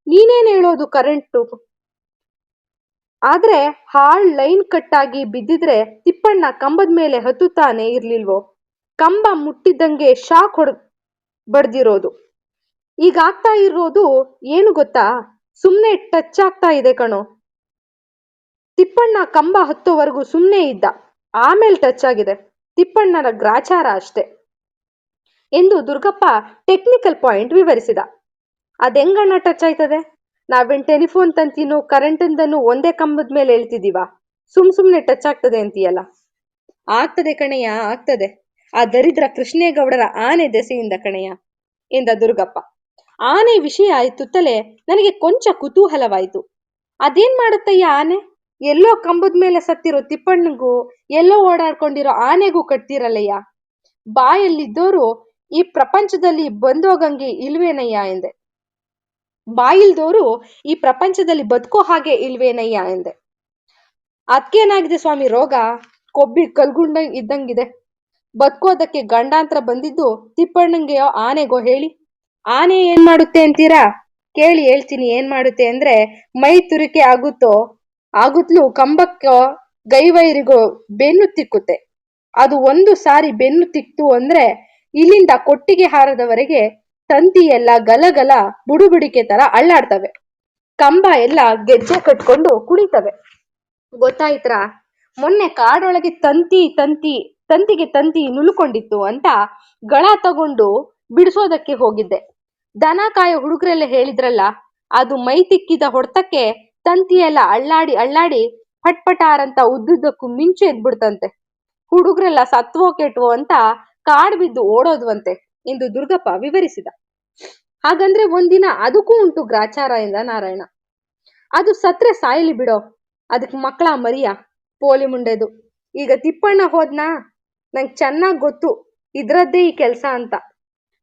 ನೀನೇನ್ ಹೇಳೋದು ಕರೆಂಟು? ಆದ್ರೆ ಹಾಳ್ ಲೈನ್ ಕಟ್ಟಾಗಿ ಬಿದ್ದಿದ್ರೆ ತಿಪ್ಪಣ್ಣ ಕಂಬದ ಮೇಲೆ ಹತ್ತುತ್ತಾನೆ ಇರ್ಲಿಲ್ವೋ? ಕಂಬ ಮುಟ್ಟಿದ್ದಂಗೆ ಶಾಕ್ ಬಡ್ದಿರೋದು. ಈಗ ಆಗ್ತಾ ಇರೋದು ಏನು ಗೊತ್ತಾ? ಸುಮ್ನೆ ಟಚ್ ಆಗ್ತಾ ಇದೆ ಕಣೋ. ತಿಪ್ಪಣ್ಣ ಕಂಬ ಹತ್ತೋವರೆಗೂ ಸುಮ್ನೆ ಇದ್ದ, ಆಮೇಲೆ ಟಚ್ ಆಗಿದೆ. ತಿಪ್ಪಣ್ಣನ ಗ್ರಾಚಾರ ಅಷ್ಟೆ ಎಂದು ದುರ್ಗಪ್ಪ ಟೆಕ್ನಿಕಲ್ ಪಾಯಿಂಟ್ ವಿವರಿಸಿದ. ಅದೆಂಗಣ್ಣ ಟಚ್ ಆಯ್ತದೆ? ನಾವೇನ್ ಟೆಲಿಫೋನ್ ತಂತಿನೂ ಕರೆಂಟಿಂದನೂ ಒಂದೇ ಕಂಬದ ಮೇಲೆ ಹೇಳ್ತಿದೀವ? ಸುಮ್ನೆ ಟಚ್ ಆಗ್ತದೆ ಅಂತೀಯಲ್ಲ. ಆಗ್ತದೆ ಕಣಯ್ಯ, ಆಗ್ತದೆ. ಆ ದರಿದ್ರ ಕೃಷ್ಣೇಗೌಡರ ಆನೆ ದೆಸೆಯಿಂದ ಕಣಯ್ಯ ಎಂದ ದುರ್ಗಪ್ಪ. ಆನೆ ವಿಷಯ ಆಯ್ತುತ್ತಲೇ ನನಗೆ ಕೊಂಚ ಕುತೂಹಲವಾಯಿತು. ಅದೇನ್ ಮಾಡುತ್ತಯ್ಯ ಆನೆ? ಎಲ್ಲೋ ಕಂಬದ ಮೇಲೆ ಸತ್ತಿರೋ ತಿಪ್ಪಣ್ಣಗೂ ಎಲ್ಲೋ ಓಡಾಡ್ಕೊಂಡಿರೋ ಆನೆಗೂ ಕಟ್ತಿರಲ್ಲಯ್ಯ. ಬಾಯಲ್ಲಿದ್ದೋರು ಈ ಪ್ರಪಂಚದಲ್ಲಿ ಬಂದೋಗಂಗೆ ಇಲ್ವೇನಯ್ಯ ಎಂದೆ. ಬಾಯಿಲ್ದೋರು ಈ ಪ್ರಪಂಚದಲ್ಲಿ ಬದುಕೋ ಹಾಗೆ ಇಲ್ವೇನಯ್ಯ ಎಂದೆ. ಅದ್ಕೇನಾಗಿದೆ ಸ್ವಾಮಿ ರೋಗ? ಕೊಬ್ಬಿ ಕಲ್ಗುಂಡ ಇದ್ದಂಗಿದೆ. ಬದುಕೋದಕ್ಕೆ ಗಂಡಾಂತರ ಬಂದಿದ್ದು ತಿಪ್ಪಣ್ಣಂಗೆಯೋ ಆನೆಗೋ ಹೇಳಿ? ಆನೆ ಏನ್ ಮಾಡುತ್ತೆ ಅಂತೀರಾ? ಕೇಳಿ ಹೇಳ್ತೀನಿ ಏನ್ ಮಾಡುತ್ತೆ ಅಂದ್ರೆ, ಮೈ ತುರಿಕೆ ಆಗುತ್ತಲೂ ಕಂಬಕ್ಕೋ ಗೈವೈರಿಗೋ ಬೆನ್ನು ತಿಕ್ಕುತ್ತೆ. ಅದು ಒಂದು ಸಾರಿ ಬೆನ್ನು ತಿಕ್ತು ಅಂದ್ರೆ ಇಲ್ಲಿಂದ ಕೊಟ್ಟಿಗೆ ಹಾರದವರೆಗೆ ತಂತಿ ಎಲ್ಲ ಗಲಗಲ ಬುಡುಬುಡಿಕೆ ತರ ಅಳ್ಳಾಡ್ತವೆ. ಕಂಬ ಎಲ್ಲ ಗೆಜ್ಜೆ ಕಟ್ಕೊಂಡು ಕುಣಿತವೆ. ಗೊತ್ತಾಯ್ತ್ರಾ? ಮೊನ್ನೆ ಕಾಡೊಳಗೆ ತಂತಿಗೆ ತಂತಿ ನುಳ್ಕೊಂಡಿತ್ತು ಅಂತ ಗಳ ತಗೊಂಡು ಬಿಡಿಸೋದಕ್ಕೆ ಹೋಗಿದ್ದೆ. ದನ ಕಾಯೋ ಹುಡುಗರೆಲ್ಲ ಹೇಳಿದ್ರಲ್ಲ, ಅದು ಮೈ ತಿಕ್ಕಿದ ಹೊಡ್ತಕ್ಕೆ ತಂತಿ ಎಲ್ಲ ಅಳ್ಳಾಡಿ ಪಟ್ಪಟಾರಂತ ಉದ್ದುದ್ದಕ್ಕೂ ಮಿಂಚು ಎದ್ಬಿಡ್ತಂತೆ. ಹುಡುಗ್ರೆಲ್ಲ ಸತ್ವೋ ಕೆಟ್ವೋ ಅಂತ ಕಾಡ್ ಬಿದ್ದು ಓಡೋದ್ವಂತೆ ಎಂದು ದುರ್ಗಪ್ಪ ವಿವರಿಸಿದ. ಹಾಗಂದ್ರೆ ಒಂದಿನ ಅದಕ್ಕೂ ಉಂಟು ಗ್ರಾಚಾರ ಎಂದ ನಾರಾಯಣ. ಅದು ಸತ್ರೆ ಸಾಯಲಿ ಬಿಡೋ, ಅದಕ್ ಮಕ್ಕಳ ಮರಿಯ ಪೋಲಿ ಮುಂಡೆದು. ಈಗ ತಿಪ್ಪಣ್ಣ ಹೋದ್ನಾ, ನಂಗೆ ಚೆನ್ನಾಗ್ ಗೊತ್ತು ಇದ್ರದ್ದೇ ಈ ಕೆಲ್ಸ ಅಂತ.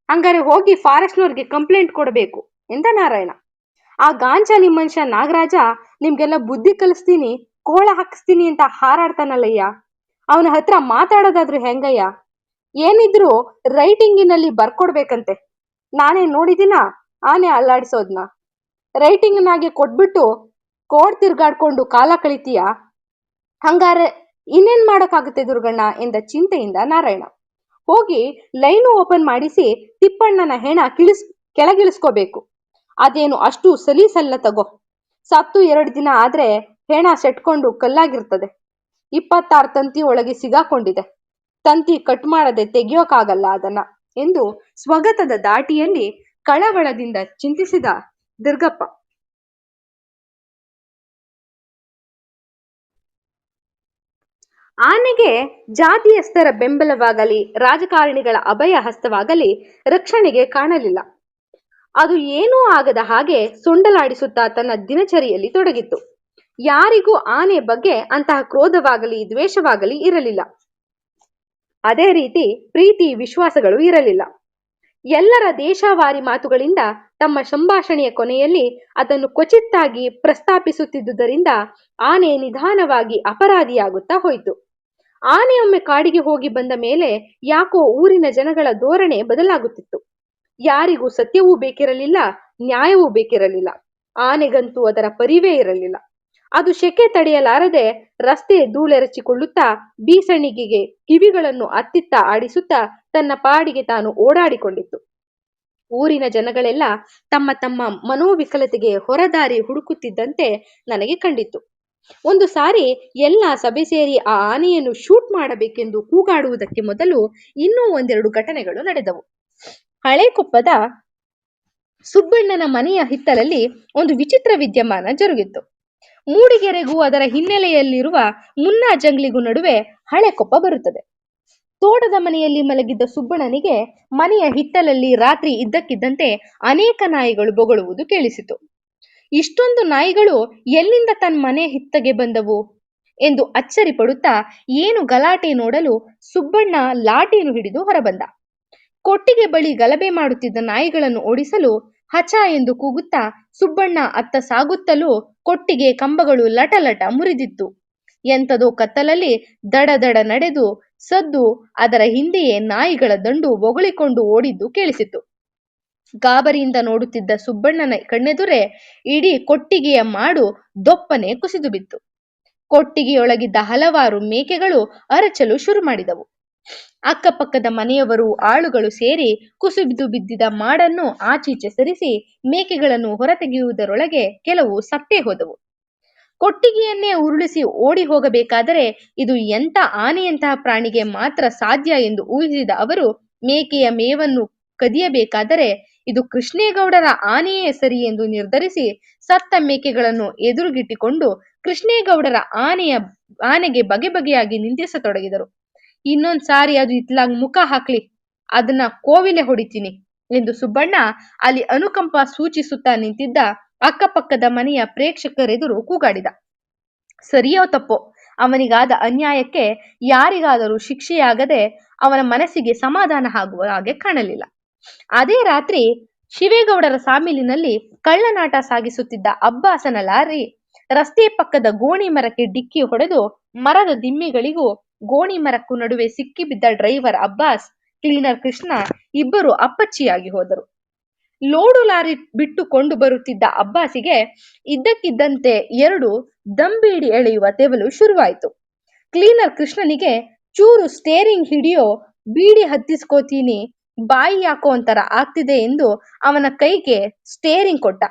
ಹಂಗಾರೆ ಹೋಗಿ ಫಾರೆಸ್ಟ್ನವ್ರಿಗೆ ಕಂಪ್ಲೇಂಟ್ ಕೊಡಬೇಕು ಎಂದ ನಾರಾಯಣ. ಆ ಗಾಂಚಾಲಿ ಮನುಷ್ಯ ನಾಗರಾಜ ನಿಮ್ಗೆಲ್ಲ ಬುದ್ಧಿ ಕಲಿಸ್ತೀನಿ, ಕೋಳ ಹಾಕಿಸ್ತೀನಿ ಅಂತ ಹಾರಾಡ್ತಾನಲ್ಲಯ್ಯ, ಅವನ ಹತ್ರ ಮಾತಾಡೋದಾದ್ರೂ ಹೆಂಗಯ್ಯ? ಏನಿದ್ರು ರೈಟಿಂಗಿನಲ್ಲಿ ಬರ್ಕೊಡ್ಬೇಕಂತೆ. ನಾನೇ ನೋಡಿದಿನ ಆನೆ ಅಲ್ಲಾಡಿಸೋದ್ನ. ರೈಟಿಂಗ್ನಾಗೆ ಕೊಟ್ಬಿಟ್ಟು ಕೋಡ್ ತಿರ್ಗಾಡ್ಕೊಂಡು ಕಾಲ ಕಳಿತೀಯ? ಹಂಗಾರೆ ಇನ್ನೇನ್ ಮಾಡೋಕ್ಕಾಗುತ್ತೆ ದುರ್ಗಣ್ಣ ಎಂದ ಚಿಂತೆಯಿಂದ ನಾರಾಯಣ. ಹೋಗಿ ಲೈನು ಓಪನ್ ಮಾಡಿಸಿ ತಿಪ್ಪಣ್ಣನ ಹೆಣ ಕೆಳಗಿಳಿಸ್ಕೋಬೇಕು. ಅದೇನು ಅಷ್ಟು ಸಲೀಸಲ್ಲ ತಗೋ. ಸತ್ತು 2 ದಿನ ಆದ್ರೆ ಹೆಣ ಸೆಟ್ಕೊಂಡು ಕಲ್ಲಾಗಿರ್ತದೆ. 26 ತಂತಿ ಒಳಗೆ ಸಿಗಾಕೊಂಡಿದೆ. ತಂತಿ ಕಟ್ ಮಾಡದೆ ತೆಗಿಯೋಕ್ಕಾಗಲ್ಲ ಅದನ್ನ ಎಂದು ಸ್ವಗತದ ದಾಟಿಯಲ್ಲಿ ಕಳವಳದಿಂದ ಚಿಂತಿಸಿದ ದುರ್ಗಪ್ಪ. ಆನೆಗೆ ಜಾತಿಯಸ್ಥರ ಬೆಂಬಲವಾಗಲಿ ರಾಜಕಾರಣಿಗಳ ಅಭಯ ಹಸ್ತವಾಗಲಿ ರಕ್ಷಣೆಗೆ ಕಾಣಲಿಲ್ಲ. ಅದು ಏನೂ ಆಗದ ಹಾಗೆ ಸೊಂಡಲಾಡಿಸುತ್ತಾ ತನ್ನ ದಿನಚರಿಯಲ್ಲಿ ತೊಡಗಿತ್ತು. ಯಾರಿಗೂ ಆನೆ ಬಗ್ಗೆ ಅಂತಹ ಕ್ರೋಧವಾಗಲಿ ದ್ವೇಷವಾಗಲಿ ಇರಲಿಲ್ಲ. ಅದೇ ರೀತಿ ಪ್ರೀತಿ ವಿಶ್ವಾಸಗಳು ಇರಲಿಲ್ಲ. ಎಲ್ಲರ ದೇಶಾವಾರಿ ಮಾತುಗಳಿಂದ ತಮ್ಮ ಸಂಭಾಷಣೆಯ ಕೊನೆಯಲ್ಲಿ ಅದನ್ನು ಕ್ವಚಿತ್ತಾಗಿ ಪ್ರಸ್ತಾಪಿಸುತ್ತಿದ್ದುದರಿಂದ ಆನೆ ನಿಧಾನವಾಗಿ ಅಪರಾಧಿಯಾಗುತ್ತಾ ಹೋಯಿತು. ಆನೆಯೊಮ್ಮೆ ಕಾಡಿಗೆ ಹೋಗಿ ಬಂದ ಮೇಲೆ ಯಾಕೋ ಊರಿನ ಜನಗಳ ಧೋರಣೆ ಬದಲಾಗುತ್ತಿತ್ತು. ಯಾರಿಗೂ ಸತ್ಯವೂ ಬೇಕಿರಲಿಲ್ಲ, ನ್ಯಾಯವೂ ಬೇಕಿರಲಿಲ್ಲ. ಆನೆಗಂತೂ ಅದರ ಪರಿವೇ ಇರಲಿಲ್ಲ. ಅದು ಶೆಕೆ ತಡೆಯಲಾರದೆ ರಸ್ತೆ ಧೂಳೆರಚಿಕೊಳ್ಳುತ್ತಾ ಬೀಸಣಿಗೆಗೆ ಕಿವಿಗಳನ್ನು ಅತ್ತಿತ್ತ ಆಡಿಸುತ್ತಾ ತನ್ನ ಪಾಡಿಗೆ ತಾನು ಓಡಾಡಿಕೊಂಡಿತ್ತು. ಊರಿನ ಜನಗಳೆಲ್ಲ ತಮ್ಮ ತಮ್ಮ ಮನೋವಿಕಲತೆಗೆ ಹೊರದಾರಿ ಹುಡುಕುತ್ತಿದ್ದಂತೆ ನನಗೆ ಕಂಡಿತ್ತು. ಒಂದು ಸಾರಿ ಎಲ್ಲ ಸಭೆ ಸೇರಿ ಆ ಆನೆಯನ್ನು ಶೂಟ್ ಮಾಡಬೇಕೆಂದು ಕೂಗಾಡುವುದಕ್ಕೆ ಮೊದಲು ಇನ್ನೂ ಒಂದೆರಡು ಘಟನೆಗಳು ನಡೆದವು. ಹಳೇಕೊಪ್ಪದ ಸುಬ್ಬಣ್ಣನ ಮನೆಯ ಹಿತ್ತಲಲ್ಲಿ ಒಂದು ವಿಚಿತ್ರ ವಿದ್ಯಮಾನ ಜರುಗಿತ್ತು. ಮೂಡಿಗೆರೆಗೂ ಅದರ ಹಿನ್ನೆಲೆಯಲ್ಲಿರುವ ಮುನ್ನಾ ಜಂಗ್ಲಿಗೂ ನಡುವೆ ಹಳೆಕೊಪ್ಪ ಬರುತ್ತದೆ. ತೋಟದ ಮನೆಯಲ್ಲಿ ಮಲಗಿದ್ದ ಸುಬ್ಬಣ್ಣನಿಗೆ ಮನೆಯ ಹಿತ್ತಲಲ್ಲಿ ರಾತ್ರಿ ಇದ್ದಕ್ಕಿದ್ದಂತೆ ಅನೇಕ ನಾಯಿಗಳು ಬೊಗಳುವುದು ಕೇಳಿಸಿತು. ಇಷ್ಟೊಂದು ನಾಯಿಗಳು ಎಲ್ಲಿಂದ ತನ್ನ ಮನೆ ಹಿತ್ತಗೆ ಬಂದವು ಎಂದು ಅಚ್ಚರಿ ಪಡುತ್ತಾ ಏನು ಗಲಾಟೆ ನೋಡಲು ಸುಬ್ಬಣ್ಣ ಲಾಟಿಯನ್ನು ಹಿಡಿದು ಹೊರಬಂದ. ಕೊಟ್ಟಿಗೆ ಬಳಿ ಗಲಭೆ ಮಾಡುತ್ತಿದ್ದ ನಾಯಿಗಳನ್ನು ಓಡಿಸಲು ಹಚ ಎಂದು ಕೂಗುತ್ತಾ ಸುಬ್ಬಣ್ಣ ಅತ್ತ ಸಾಗುತ್ತಲೂ ಕೊಟ್ಟಿಗೆ ಕಂಬಗಳು ಲಟಲಟ ಮುರಿದಿತ್ತು. ಎಂಥದೋ ಕತ್ತಲಲ್ಲಿ ದಡ ದಡ ನಡೆದು ಸದ್ದು ಅದರ ಹಿಂದೆಯೇ ನಾಯಿಗಳ ದಂಡು ಬೊಗಳಿಕೊಂಡು ಓಡಿದ್ದು ಕೇಳಿಸಿತು. ಗಾಬರಿಯಿಂದ ನೋಡುತ್ತಿದ್ದ ಸುಬ್ಬಣ್ಣನ ಕಣ್ಣೆದುರೇ ಇಡೀ ಕೊಟ್ಟಿಗೆಯ ಮಾಡು ದೊಪ್ಪನೆ ಕುಸಿದು ಬಿತ್ತು. ಕೊಟ್ಟಿಗೆಯೊಳಗಿದ್ದ ಹಲವಾರು ಮೇಕೆಗಳು ಅರಚಲು ಶುರು ಮಾಡಿದವು. ಅಕ್ಕಪಕ್ಕದ ಮನೆಯವರು ಆಳುಗಳು ಸೇರಿ ಕುಸಿದು ಬಿದ್ದಿದ್ದ ಮಾಡನ್ನು ಆಚೀಚೆ ಸರಿಸಿ ಮೇಕೆಗಳನ್ನು ಹೊರತೆಗೆಯುವುದರೊಳಗೆ ಕೆಲವು ಸತ್ತೇ ಹೋದವು. ಕೊಟ್ಟಿಗೆಯನ್ನೇ ಉರುಳಿಸಿ ಓಡಿ ಹೋಗಬೇಕಾದರೆ ಇದು ಎಂಥ ಆನೆಯಂತಹ ಪ್ರಾಣಿಗೆ ಮಾತ್ರ ಸಾಧ್ಯ ಎಂದು ಊಹಿಸಿದ ಅವರು ಮೇಕೆಯ ಮೇವನ್ನು ಕದಿಯಬೇಕಾದರೆ ಇದು ಕೃಷ್ಣೇಗೌಡರ ಆನೆಯೇ ಸರಿ ಎಂದು ನಿರ್ಧರಿಸಿ ಸತ್ತ ಮೇಕೆಗಳನ್ನು ಎದುರುಗಿಟ್ಟಿಕೊಂಡು ಕೃಷ್ಣೇಗೌಡರ ಆನೆಗೆ ಬಗೆ ಬಗೆಯಾಗಿ ನಿಂದಿಸತೊಡಗಿದರು. ಇನ್ನೊಂದ್ ಸಾರಿ ಅದು ಇತ್ಲಾಗ್ ಮುಖ ಹಾಕ್ಲಿ, ಅದನ್ನ ಕೋವಿಲೆ ಹೊಡಿತೀನಿ ಎಂದು ಸುಬ್ಬಣ್ಣ ಅಲ್ಲಿ ಅನುಕಂಪ ಸೂಚಿಸುತ್ತಾ ನಿಂತಿದ್ದ ಅಕ್ಕಪಕ್ಕದ ಮನೆಯ ಪ್ರೇಕ್ಷಕರೆದುರು ಕೂಗಾಡಿದ. ಸರಿಯೋ ತಪ್ಪೋ, ಅವನಿಗಾದ ಅನ್ಯಾಯಕ್ಕೆ ಯಾರಿಗಾದರೂ ಶಿಕ್ಷೆಯಾಗದೆ ಅವನ ಮನಸ್ಸಿಗೆ ಸಮಾಧಾನ ಆಗುವ ಹಾಗೆ ಕಾಣಲಿಲ್ಲ. ಅದೇ ರಾತ್ರಿ ಶಿವೇಗೌಡರ ಸಾಮಿಲಿನಲ್ಲಿ ಕಳ್ಳನಾಟ ಸಾಗಿಸುತ್ತಿದ್ದ ಅಬ್ಬಾಸನ ಲಾರಿ ರಸ್ತೆ ಪಕ್ಕದ ಗೋಣಿ ಮರಕ್ಕೆ ಡಿಕ್ಕಿ ಹೊಡೆದು ಮರದ ದಿಮ್ಮಿಗಳಿಗೂ ಗೋಣಿ ಮರಕ್ಕೂ ನಡುವೆ ಸಿಕ್ಕಿಬಿದ್ದ ಡ್ರೈವರ್ ಅಬ್ಬಾಸ್, ಕ್ಲೀನರ್ ಕೃಷ್ಣ ಇಬ್ಬರು ಅಪ್ಪಚ್ಚಿಯಾಗಿ ಹೋದರು. ಲೋಡು ಲಾರಿ ಬಿಟ್ಟುಕೊಂಡು ಬರುತ್ತಿದ್ದ ಅಬ್ಬಾಸಿಗೆ ಇದ್ದಕ್ಕಿದ್ದಂತೆ ಎರಡು ದಂಬೀಡಿ ಎಳೆಯುವ ತೆವಲು ಶುರುವಾಯಿತು. ಕ್ಲೀನರ್ ಕೃಷ್ಣನಿಗೆ ಚೂರು ಸ್ಟೇರಿಂಗ್ ಹಿಡಿಯೋ, ಬೀಡಿ ಹತ್ತಿಸ್ಕೋತೀನಿ, ಬಾಯಿ ಯಾಕೋ ಒಂಥರ ಆಗ್ತಿದೆ ಎಂದು ಅವನ ಕೈಗೆ ಸ್ಟೇರಿಂಗ್ ಕೊಟ್ಟ.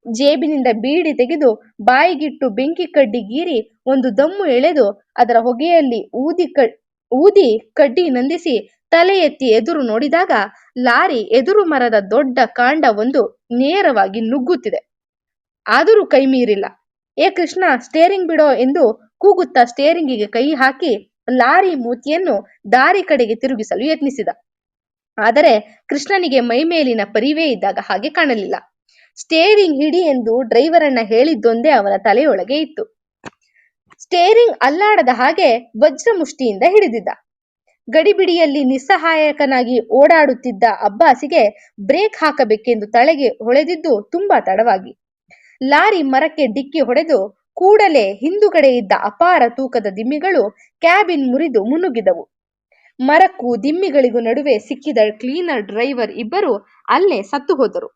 ಜೇಬಿನಿಂದ ಬೀಡಿ ತೆಗೆದು ಬಾಯಿಗಿಟ್ಟು ಬೆಂಕಿ ಕಡ್ಡಿ ಗೀರಿ ಒಂದು ದಮ್ಮು ಎಳೆದು ಅದರ ಹೊಗೆಯಲ್ಲಿ ಊದಿ ಕಡ್ಡಿ ನಂದಿಸಿ ತಲೆ ಎತ್ತಿ ಎದುರು ನೋಡಿದಾಗ ಲಾರಿ ಎದುರು ಮರದ ದೊಡ್ಡ ಕಾಂಡ ಒಂದು ನೇರವಾಗಿ ನುಗ್ಗುತ್ತಿದೆ. ಆದರೂ ಕೈ ಮೀರಿಲ್ಲ. ಏ ಕೃಷ್ಣ, ಸ್ಟೇರಿಂಗ್ ಬಿಡೋ ಎಂದು ಕೂಗುತ್ತಾ ಸ್ಟೇರಿಂಗಿಗೆ ಕೈ ಹಾಕಿ ಲಾರಿ ಮೂತಿಯನ್ನು ದಾರಿ ಕಡೆಗೆ ತಿರುಗಿಸಲು ಯತ್ನಿಸಿದ. ಆದರೆ ಕೃಷ್ಣನಿಗೆ ಮೈಮೇಲಿನ ಪರಿವೇ ಇದ್ದಾಗ ಹಾಗೆ ಕಾಣಲಿಲ್ಲ. ಸ್ಟೇರಿಂಗ್ ಹಿಡಿ ಎಂದು ಡ್ರೈವರನ್ನ ಹೇಳಿದ್ದೊಂದೇ ಅವನ ತಲೆಯೊಳಗೆ ಇತ್ತು. ಸ್ಟೇರಿಂಗ್ ಅಲ್ಲಾಡದ ಹಾಗೆ ವಜ್ರ ಮುಷ್ಟಿಯಿಂದ ಹಿಡಿದಿದ್ದ. ಗಡಿಬಿಡಿಯಲ್ಲಿ ನಿಸ್ಸಹಾಯಕನಾಗಿ ಓಡಾಡುತ್ತಿದ್ದ ಅಬ್ಬಾಸಿಗೆ ಬ್ರೇಕ್ ಹಾಕಬೇಕೆಂದು ತಲೆಗೆ ಹೊಳೆದಿದ್ದು ತುಂಬಾ ತಡವಾಗಿ. ಲಾರಿ ಮರಕ್ಕೆ ಡಿಕ್ಕಿ ಹೊಡೆದು ಕೂಡಲೇ ಹಿಂದುಗಡೆ ಇದ್ದ ಅಪಾರ ತೂಕದ ದಿಮ್ಮಿಗಳು ಕ್ಯಾಬಿನ್ ಮುರಿದು ಮುನ್ನುಗ್ಗಿದವು. ಮರಕ್ಕೂ ದಿಮ್ಮಿಗಳಿಗೂ ನಡುವೆ ಸಿಕ್ಕಿದ ಕ್ಲೀನರ್ ಡ್ರೈವರ್ ಇಬ್ಬರು ಅಲ್ಲೇ ಸತ್ತು ಹೋದರು.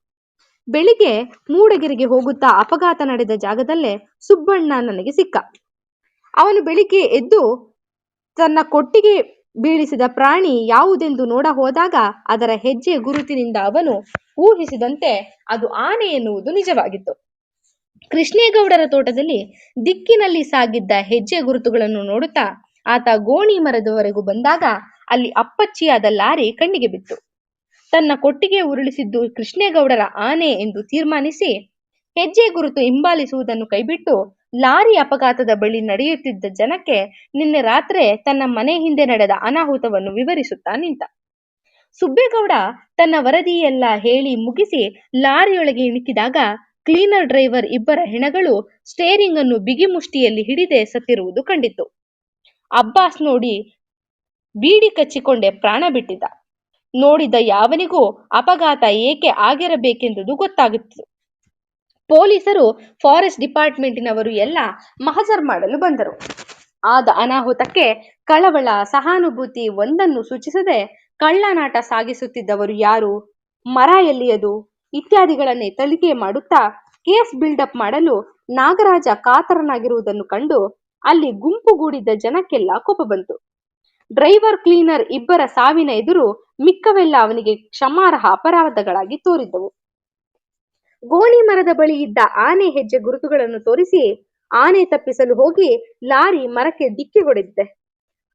ಬೆಳಿಗ್ಗೆ ಮೂಡಗೆರೆಗೆ ಹೋಗುತ್ತಾ ಅಪಘಾತ ನಡೆದ ಜಾಗದಲ್ಲೇ ಸುಬ್ಬಣ್ಣ ನನಗೆ ಸಿಕ್ಕ. ಅವನು ಬೆಳಿಗ್ಗೆ ಎದ್ದು ತನ್ನ ಕೊಟ್ಟಿಗೆ ಬೀಳಿಸಿದ ಪ್ರಾಣಿ ಯಾವುದೆಂದು ನೋಡ ಹೋದಾಗ ಅದರ ಹೆಜ್ಜೆ ಗುರುತಿನಿಂದ ಅವನು ಊಹಿಸಿದಂತೆ ಅದು ಆನೆ ಎನ್ನುವುದು ನಿಜವಾಗಿತ್ತು. ಕೃಷ್ಣೇಗೌಡರ ತೋಟದಲ್ಲಿ ದಿಕ್ಕಿನಲ್ಲಿ ಸಾಗಿದ್ದ ಹೆಜ್ಜೆ ಗುರುತುಗಳನ್ನು ನೋಡುತ್ತಾ ಆತ ಗೋಣಿ ಮರದವರೆಗೂ ಬಂದಾಗ ಅಲ್ಲಿ ಅಪ್ಪಚ್ಚಿಯಾದ ಲಾರಿ ಕಣ್ಣಿಗೆ ಬಿತ್ತು. ತನ್ನ ಕೊಟ್ಟಿಗೆ ಉರುಳಿಸಿದ್ದು ಕೃಷ್ಣೇಗೌಡರ ಆನೆ ಎಂದು ತೀರ್ಮಾನಿಸಿ ಹೆಜ್ಜೆ ಗುರುತು ಹಿಂಬಾಲಿಸುವುದನ್ನು ಕೈಬಿಟ್ಟು ಲಾರಿ ಅಪಘಾತದ ಬಳಿ ನಡೆಯುತ್ತಿದ್ದ ಜನಕ್ಕೆ ನಿನ್ನೆ ರಾತ್ರಿ ತನ್ನ ಮನೆ ಹಿಂದೆ ನಡೆದ ಅನಾಹುತವನ್ನು ವಿವರಿಸುತ್ತಾ ನಿಂತ. ಸುಬ್ಬೇಗೌಡ ತನ್ನ ವರದಿಯೆಲ್ಲ ಹೇಳಿ ಮುಗಿಸಿ ಲಾರಿಯೊಳಗೆ ಇಣುಕಿದಾಗ ಕ್ಲೀನರ್ ಡ್ರೈವರ್ ಇಬ್ಬರ ಹೆಣಗಳು ಸ್ಟೇರಿಂಗ್ ಅನ್ನು ಬಿಗಿ ಮುಷ್ಟಿಯಲ್ಲಿ ಹಿಡಿದೇ ಸತ್ತಿರುವುದು ಕಂಡಿತ್ತು. ಅಬ್ಬಾಸ್ ನೋಡಿ ಬೀಡಿ ಕಚ್ಚಿಕೊಂಡೇ ಪ್ರಾಣ ಬಿಟ್ಟಿದ್ದ. ನೋಡಿದ ಯಾವನಿಗೂ ಅಪಘಾತ ಏಕೆ ಆಗಿರಬೇಕೆಂಬುದು ಗೊತ್ತಾಗುತ್ತಿತ್ತು. ಪೊಲೀಸರು, ಫಾರೆಸ್ಟ್ ಡಿಪಾರ್ಟ್ಮೆಂಟಿನವರು ಎಲ್ಲ ಮಹಜರ್ ಮಾಡಲು ಬಂದರು. ಆದ ಅನಾಹುತಕ್ಕೆ ಕಳವಳ, ಸಹಾನುಭೂತಿ ಒಂದನ್ನು ಸೂಚಿಸದೆ ಕಳ್ಳನಾಟ ಸಾಗಿಸುತ್ತಿದ್ದವರು ಯಾರು, ಮರ ಎಲ್ಲಿಯದು ಇತ್ಯಾದಿಗಳನ್ನೇ ತನಿಖೆ ಮಾಡುತ್ತಾ ಕೇಸ್ ಬಿಲ್ಡಪ್ ಮಾಡಲು ನಾಗರಾಜ ಕಾತರನಾಗಿರುವುದನ್ನು ಕಂಡು ಅಲ್ಲಿ ಗುಂಪುಗೂಡಿದ್ದ ಜನಕ್ಕೆಲ್ಲ ಕೋಪ ಬಂತು. ಡ್ರೈವರ್, ಕ್ಲೀನರ್ ಇಬ್ಬರ ಸಾವಿನ ಎದುರು ಮಿಕ್ಕವೆಲ್ಲ ಅವನಿಗೆ ಕ್ಷಮಾರ್ಹ ಅಪರಾಧಗಳಾಗಿ ತೋರಿದ್ದವು. ಗೋಣಿ ಮರದ ಬಳಿ ಇದ್ದ ಆನೆ ಹೆಜ್ಜೆ ಗುರುತುಗಳನ್ನು ತೋರಿಸಿ ಆನೆ ತಪ್ಪಿಸಲು ಹೋಗಿ ಲಾರಿ ಮರಕ್ಕೆ ಡಿಕ್ಕಿ ಹೊಡೆದಿದೆ.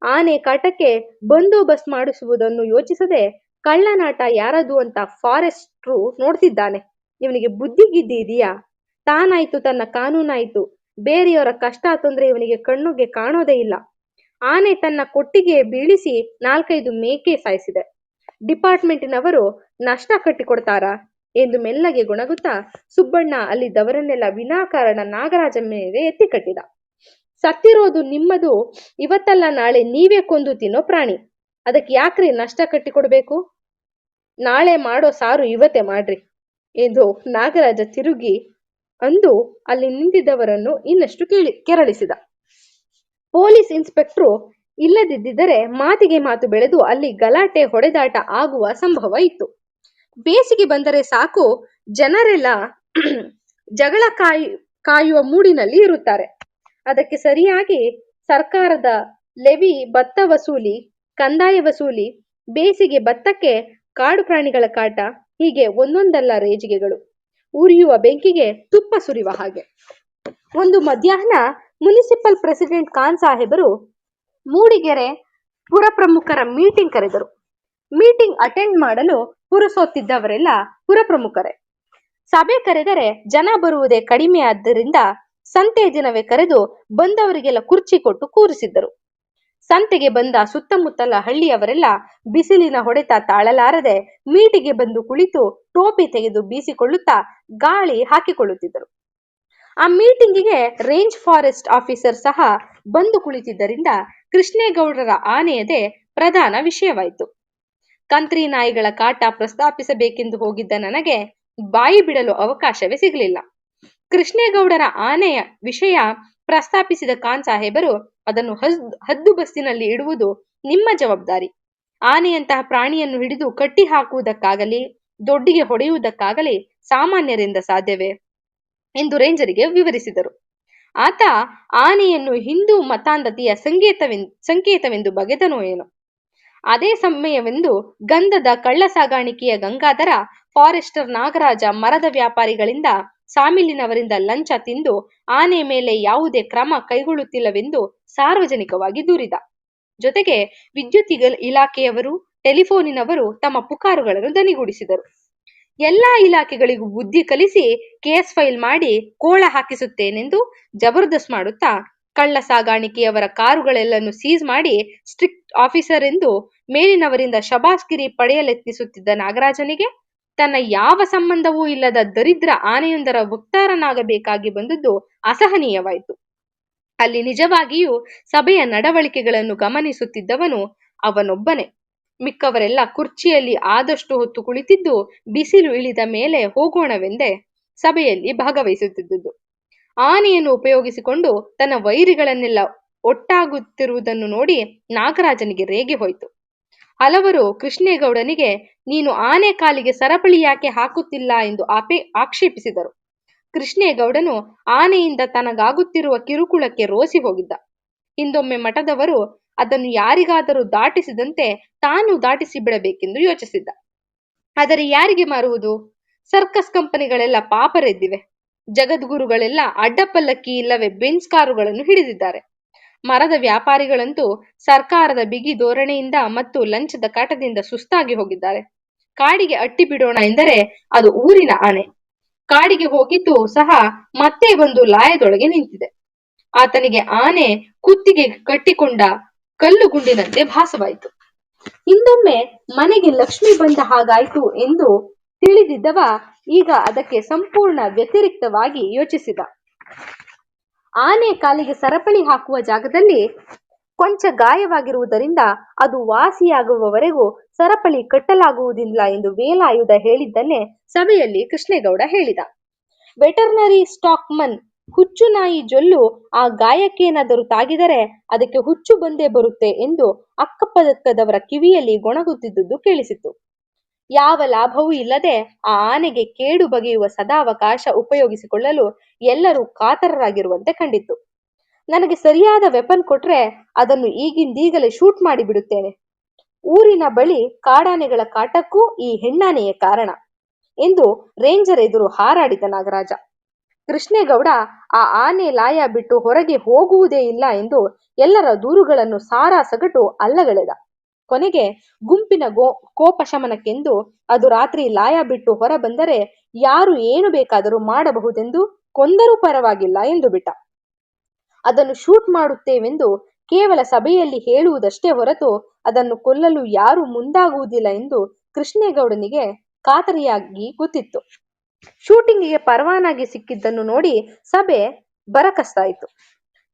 ಆನೆ ಕಾಟಕ್ಕೆ ಬಂದೋಬಸ್ತ್ ಮಾಡಿಸುವುದನ್ನು ಯೋಚಿಸದೆ ಕಳ್ಳನಾಟ ಯಾರದು ಅಂತ ಫಾರೆಸ್ಟ್ರು ನೋಡ್ತಿದ್ದಾನೆ. ಇವನಿಗೆ ಬುದ್ಧಿ ಗಿದ್ದಿ ಇದೆಯಾ? ತಾನಾಯ್ತು, ತನ್ನ ಕಾನೂನಾಯ್ತು, ಬೇರೆಯವರ ಕಷ್ಟ ತೊಂದರೆ ಇವನಿಗೆ ಕಣ್ಣುಗೆ ಕಾಣೋದೇ ಇಲ್ಲ. ಆನೆ ತನ್ನ ಕೊಟ್ಟಿಗೆ ಬೀಳಿಸಿ 4-5 ಮೇಕೆ ಸಾಯಿಸಿದೆ. ಡಿಪಾರ್ಟ್ಮೆಂಟಿನವರು ನಷ್ಟ ಕಟ್ಟಿಕೊಡ್ತಾರಾ ಎಂದು ಮೆಲ್ಲಗೆ ಗೊಣಗುತ್ತಾ ಸುಬ್ಬಣ್ಣ ಅಲ್ಲಿದ್ದವರನ್ನೆಲ್ಲ ವಿನಾಕಾರಣ ನಾಗರಾಜ ಮೇಲೆ ಎತ್ತಿ ಕಟ್ಟಿದ. ಸತ್ತಿರೋದು ನಿಮ್ಮದು, ಇವತ್ತಲ್ಲ ನಾಳೆ ನೀವೇ ಕೊಂದು ತಿನ್ನೋ ಪ್ರಾಣಿ, ಅದಕ್ಕೆ ಯಾಕ್ರಿ ನಷ್ಟ ಕಟ್ಟಿಕೊಡ್ಬೇಕು? ನಾಳೆ ಮಾಡೋ ಸಾರು ಇವತ್ತೇ ಮಾಡ್ರಿ ಎಂದು ನಾಗರಾಜ ತಿರುಗಿ ಅಂದು ಅಲ್ಲಿ ನಿಂತಿದ್ದವರನ್ನು ಇನ್ನಷ್ಟು ಕೆರಳಿಸಿದ. ಪೊಲೀಸ್ ಇನ್ಸ್ಪೆಕ್ಟ್ರು ಇಲ್ಲದಿದ್ದರೆ ಮಾತಿಗೆ ಮಾತು ಬೆಳೆದು ಅಲ್ಲಿ ಗಲಾಟೆ, ಹೊಡೆದಾಟ ಆಗುವ ಸಂಭವ ಇತ್ತು. ಬೇಸಿಗೆ ಬಂದರೆ ಸಾಕು, ಜನರೆಲ್ಲ ಜಗಳ ಕಾಯುವ ಮೂಡಿನಲ್ಲಿ ಇರುತ್ತಾರೆ. ಅದಕ್ಕೆ ಸರಿಯಾಗಿ ಸರ್ಕಾರದ ಲೆವಿ, ಭತ್ತ ವಸೂಲಿ, ಕಂದಾಯ ವಸೂಲಿ, ಬೇಸಿಗೆ ಭತ್ತಕ್ಕೆ ಕಾಡು ಪ್ರಾಣಿಗಳ ಕಾಟ, ಹೀಗೆ ಒಂದೊಂದಲ್ಲ ರೇಜಿಗೆಗಳು. ಉರಿಯುವ ಬೆಂಕಿಗೆ ತುಪ್ಪ ಸುರಿಯುವ ಹಾಗೆ. ಒಂದು ಮಧ್ಯಾಹ್ನ ಮುನಿಸಿಪಲ್ ಪ್ರೆಸಿಡೆಂಟ್ ಖಾನ್ ಸಾಹೇಬರು ಮೂಡಿಗೆರೆ ಪುರಪ್ರಮುಖರ ಮೀಟಿಂಗ್ ಕರೆದರು. ಮೀಟಿಂಗ್ ಅಟೆಂಡ್ ಮಾಡಲು ಪುರಸೊತ್ತಿದ್ದವರೆಲ್ಲ ಪುರಪ್ರಮುಖರೇ. ಸಭೆ ಕರೆದರೆ ಜನ ಬರುವುದೇ ಕಡಿಮೆ ಆದ್ದರಿಂದ ಸಂತೆ ದಿನವೇ ಕರೆದು ಬಂದವರಿಗೆಲ್ಲ ಕುರ್ಚಿ ಕೊಟ್ಟು ಕೂರಿಸಿದ್ದರು. ಸಂತೆಗೆ ಬಂದ ಸುತ್ತಮುತ್ತಲ ಹಳ್ಳಿಯವರೆಲ್ಲ ಬಿಸಿಲಿನ ಹೊಡೆತ ತಾಳಲಾರದೆ ಮೀಟಿಗೆ ಬಂದು ಕುಳಿತು ಟೋಪಿ ತೆಗೆದು ಬೀಸಿಕೊಳ್ಳುತ್ತಾ ಗಾಳಿ ಹಾಕಿಕೊಳ್ಳುತ್ತಿದ್ದರು. ಆ ಮೀಟಿಂಗಿಗೆ ರೇಂಜ್ ಫಾರೆಸ್ಟ್ ಆಫೀಸರ್ ಸಹ ಬಂದು ಕುಳಿತಿದ್ದರಿಂದ ಕೃಷ್ಣೇಗೌಡರ ಆನೆಯದೇ ಪ್ರಧಾನ ವಿಷಯವಾಯಿತು. ಕಂತ್ರಿ ನಾಯಿಗಳ ಕಾಟ ಪ್ರಸ್ತಾಪಿಸಬೇಕೆಂದು ಹೋಗಿದ್ದ ನನಗೆ ಬಾಯಿ ಬಿಡಲು ಅವಕಾಶವೇ ಸಿಗಲಿಲ್ಲ. ಕೃಷ್ಣೇಗೌಡರ ಆನೆಯ ವಿಷಯ ಪ್ರಸ್ತಾಪಿಸಿದ ಖಾನ್ ಸಾಹೇಬರು, ಅದನ್ನು ಹದ್ದುಬಸ್ತಿನಲ್ಲಿ ಇಡುವುದು ನಿಮ್ಮ ಜವಾಬ್ದಾರಿ. ಆನೆಯಂತಹ ಪ್ರಾಣಿಯನ್ನು ಹಿಡಿದು ಕಟ್ಟಿ ಹಾಕುವುದಕ್ಕಾಗಲಿ ದೊಡ್ಡಿಗೆ ಹೊಡೆಯುವುದಕ್ಕಾಗಲಿ ಸಾಮಾನ್ಯರಿಂದ ಸಾಧ್ಯವೇ ಎಂದು ರೇಂಜರಿಗೆ ವಿವರಿಸಿದರು. ಆತ ಆನೆಯನ್ನು ಹಿಂದೂ ಮತಾಂಧತೆಯ ಸಂಕೇತವೆಂದು ಬಗೆದನೋ ಏನೋ. ಅದೇ ಸಮಯವೆಂದು ಗಂಧದ ಕಳ್ಳ ಸಾಗಾಣಿಕೆಯ ಗಂಗಾಧರ, ಫಾರೆಸ್ಟರ್ ನಾಗರಾಜ ಮರದ ವ್ಯಾಪಾರಿಗಳಿಂದ, ಸಾಮಿಲಿನವರಿಂದ ಲಂಚ ತಿಂದು ಆನೆ ಮೇಲೆ ಯಾವುದೇ ಕ್ರಮ ಕೈಗೊಳ್ಳುತ್ತಿಲ್ಲವೆಂದು ಸಾರ್ವಜನಿಕವಾಗಿ ದೂರಿದ. ಜೊತೆಗೆ ವಿದ್ಯುತ್ ಇಲಾಖೆಯವರು, ಟೆಲಿಫೋನಿನವರು ತಮ್ಮ ಪುಕಾರುಗಳನ್ನು ದನಿಗೂಡಿಸಿದರು. ಎಲ್ಲಾ ಇಲಾಖೆಗಳಿಗೂ ಬುದ್ಧಿ ಕಲಿಸಿ ಕೇಸ್ ಫೈಲ್ ಮಾಡಿ ಕೋಳ ಹಾಕಿಸುತ್ತೇನೆಂದು ಜಬರ್ದಸ್ತ್ ಮಾಡುತ್ತಾ ಕಳ್ಳ ಸಾಗಾಣಿಕೆಯವರ ಕಾರುಗಳೆಲ್ಲನ್ನು ಸೀಸ್ ಮಾಡಿ ಸ್ಟ್ರಿಕ್ಟ್ ಆಫೀಸರ್ ಎಂದು ಮೇಲಿನವರಿಂದ ಶಬಾಷ್ಗಿರಿ ಪಡೆಯಲೆತ್ನಿಸುತ್ತಿದ್ದ ನಾಗರಾಜನಿಗೆ ತನ್ನ ಯಾವ ಸಂಬಂಧವೂ ಇಲ್ಲದ ದರಿದ್ರ ಆನೆಯೊಂದರ ವಕ್ತಾರನಾಗಬೇಕಾಗಿ ಬಂದದ್ದು ಅಸಹನೀಯವಾಯಿತು. ಅಲ್ಲಿ ನಿಜವಾಗಿಯೂ ಸಭೆಯ ನಡವಳಿಕೆಗಳನ್ನು ಗಮನಿಸುತ್ತಿದ್ದವನು ಅವನೊಬ್ಬನೇ. ಮಿಕ್ಕವರೆಲ್ಲ ಕುರ್ಚಿಯಲ್ಲಿ ಆದಷ್ಟು ಹೊತ್ತು ಕುಳಿತಿದ್ದು ಬಿಸಿಲು ಇಳಿದ ಮೇಲೆ ಹೋಗೋಣವೆಂದೇ ಸಭೆಯಲ್ಲಿ ಭಾಗವಹಿಸುತ್ತಿದ್ದುದು. ಆನೆಯನ್ನು ಉಪಯೋಗಿಸಿಕೊಂಡು ತನ್ನ ವೈರಿಗಳನ್ನೆಲ್ಲ ಒಟ್ಟಾಗುತ್ತಿರುವುದನ್ನು ನೋಡಿ ನಾಗರಾಜನಿಗೆ ರೇಗೆ ಹೋಯಿತು. ಹಲವರು ಕೃಷ್ಣೇಗೌಡನಿಗೆ ನೀನು ಆನೆ ಕಾಲಿಗೆ ಸರಪಳಿ ಯಾಕೆ ಹಾಕುತ್ತಿಲ್ಲ ಎಂದು ಆಕ್ಷೇಪಿಸಿದರು. ಕೃಷ್ಣೇಗೌಡನು ಆನೆಯಿಂದ ತನಗಾಗುತ್ತಿರುವ ಕಿರುಕುಳಕ್ಕೆ ರೋಸಿ ಹೋಗಿದ್ದ. ಹಿಂದೊಮ್ಮೆ ಮಠದವರು ಅದನ್ನು ಯಾರಿಗಾದರೂ ದಾಟಿಸಿದಂತೆ ತಾನು ದಾಟಿಸಿ ಬಿಡಬೇಕೆಂದು ಯೋಚಿಸಿದ್ದ. ಆದರೆ ಯಾರಿಗೆ ಮಾರುವುದು? ಸರ್ಕಸ್ ಕಂಪನಿಗಳೆಲ್ಲ ಪಾಪರೆದ್ದಿವೆ. ಜಗದ್ಗುರುಗಳೆಲ್ಲ ಅಡ್ಡಪಲ್ಲಕ್ಕಿ ಇಲ್ಲವೇ ಬೆಂಚ್ ಕಾರುಗಳನ್ನು ಹಿಡಿದಿದ್ದಾರೆ. ಮರದ ವ್ಯಾಪಾರಿಗಳಂತೂ ಸರ್ಕಾರದ ಬಿಗಿ ಧೋರಣೆಯಿಂದ ಮತ್ತು ಲಂಚದ ಕಾಟದಿಂದ ಸುಸ್ತಾಗಿ ಹೋಗಿದ್ದಾರೆ. ಕಾಡಿಗೆ ಅಟ್ಟಿ ಬಿಡೋಣ ಎಂದರೆ ಅದು ಊರಿನ ಆನೆ. ಕಾಡಿಗೆ ಹೋಗಿದ್ದು ಸಹ ಮತ್ತೆ ಬಂದು ಲಾಯದೊಳಗೆ ನಿಂತಿದೆ. ಆತನಿಗೆ ಆನೆ ಕುತ್ತಿಗೆ ಕಟ್ಟಿಕೊಂಡ ಕಲ್ಲು ಗುಂಡಿನಂತೆ ಭಾಸವಾಯಿತು. ಹಿಂದೊಮ್ಮೆ ಮನೆಗೆ ಲಕ್ಷ್ಮಿ ಬಂದ ಹಾಗಾಯ್ತು ಎಂದು ತಿಳಿದಿದ್ದವ ಈಗ ಅದಕ್ಕೆ ಸಂಪೂರ್ಣ ವ್ಯತಿರಿಕ್ತವಾಗಿ ಯೋಚಿಸಿದ. ಆನೆ ಕಾಲಿಗೆ ಸರಪಳಿ ಹಾಕುವ ಜಾಗದಲ್ಲಿ ಕೊಂಚ ಗಾಯವಾಗಿರುವುದರಿಂದ ಅದು ವಾಸಿಯಾಗುವವರೆಗೂ ಸರಪಳಿ ಕಟ್ಟಲಾಗುವುದಿಲ್ಲ ಎಂದು ವೇಲಾಯುಧ ಹೇಳಿದ್ದನ್ನೇ ಸಭೆಯಲ್ಲಿ ಕೃಷ್ಣೇಗೌಡ ಹೇಳಿದ. ವೆಟರ್ನರಿ ಸ್ಟಾಕ್ಮನ್ ಹುಚ್ಚು ನಾಯಿ ಜೊಲ್ಲು ಆ ಗಾಯಕ್ಕೇನಾದರೂ ತಾಗಿದರೆ ಅದಕ್ಕೆ ಹುಚ್ಚು ಬಂದೇ ಬರುತ್ತೆ ಎಂದು ಅಕ್ಕಪಕ್ಕದವರ ಕಿವಿಯಲ್ಲಿ ಗೊಣಗುತ್ತಿದ್ದುದು ಕೇಳಿಸಿತು. ಯಾವ ಲಾಭವೂ ಇಲ್ಲದೆ ಆ ಆನೆಗೆ ಕೇಡು ಬಗೆಯುವ ಸದಾವಕಾಶ ಉಪಯೋಗಿಸಿಕೊಳ್ಳಲು ಎಲ್ಲರೂ ಕಾತರರಾಗಿರುವಂತೆ ಕಂಡಿತು. ನನಗೆ ಸರಿಯಾದ ವೆಪನ್ ಕೊಟ್ರೆ ಅದನ್ನು ಈಗಿಂದೀಗಲೇ ಶೂಟ್ ಮಾಡಿ ಬಿಡುತ್ತೇನೆ. ಊರಿನ ಬಳಿ ಕಾಡಾನೆಗಳ ಕಾಟಕ್ಕೂ ಈ ಹೆಣ್ಣಾನೆಯೇ ಕಾರಣ ಎಂದು ರೇಂಜರ್ ಎದುರು ಹಾರಾಡಿದ ನಾಗರಾಜ. ಕೃಷ್ಣೇಗೌಡ ಆ ಆನೆ ಲಾಯ ಬಿಟ್ಟು ಹೊರಗೆ ಹೋಗುವುದೇ ಇಲ್ಲ ಎಂದು ಎಲ್ಲರ ದೂರುಗಳನ್ನು ಸಾರಾಸಗಟು ಅಲ್ಲಗಳೆದ. ಕೊನೆಗೆ ಗುಂಪಿನ ಕೋಪ ಶಮನಕ್ಕೆಂದು ಅದು ರಾತ್ರಿ ಲಾಯ ಬಿಟ್ಟು ಹೊರ ಬಂದರೆ ಯಾರು ಏನು ಬೇಕಾದರೂ ಮಾಡಬಹುದೆಂದು ಕೊಂದರೂ ಪರವಾಗಿಲ್ಲ ಎಂದು ಬಿಟ್ಟ. ಅದನ್ನು ಶೂಟ್ ಮಾಡುತ್ತೇವೆಂದು ಕೇವಲ ಸಭೆಯಲ್ಲಿ ಹೇಳುವುದಷ್ಟೇ ಹೊರತು ಅದನ್ನು ಕೊಲ್ಲಲು ಯಾರೂ ಮುಂದಾಗುವುದಿಲ್ಲ ಎಂದು ಕೃಷ್ಣೇಗೌಡನಿಗೆ ಖಾತರಿಯಾಗಿ ಗೊತ್ತಿತ್ತು. ಶೂಟಿಂಗಿಗೆ ಪರವಾನಗಿ ಸಿಕ್ಕಿದ್ದನ್ನು ನೋಡಿ ಸಭೆ ಬರಕಸ್ತಾಯಿತು.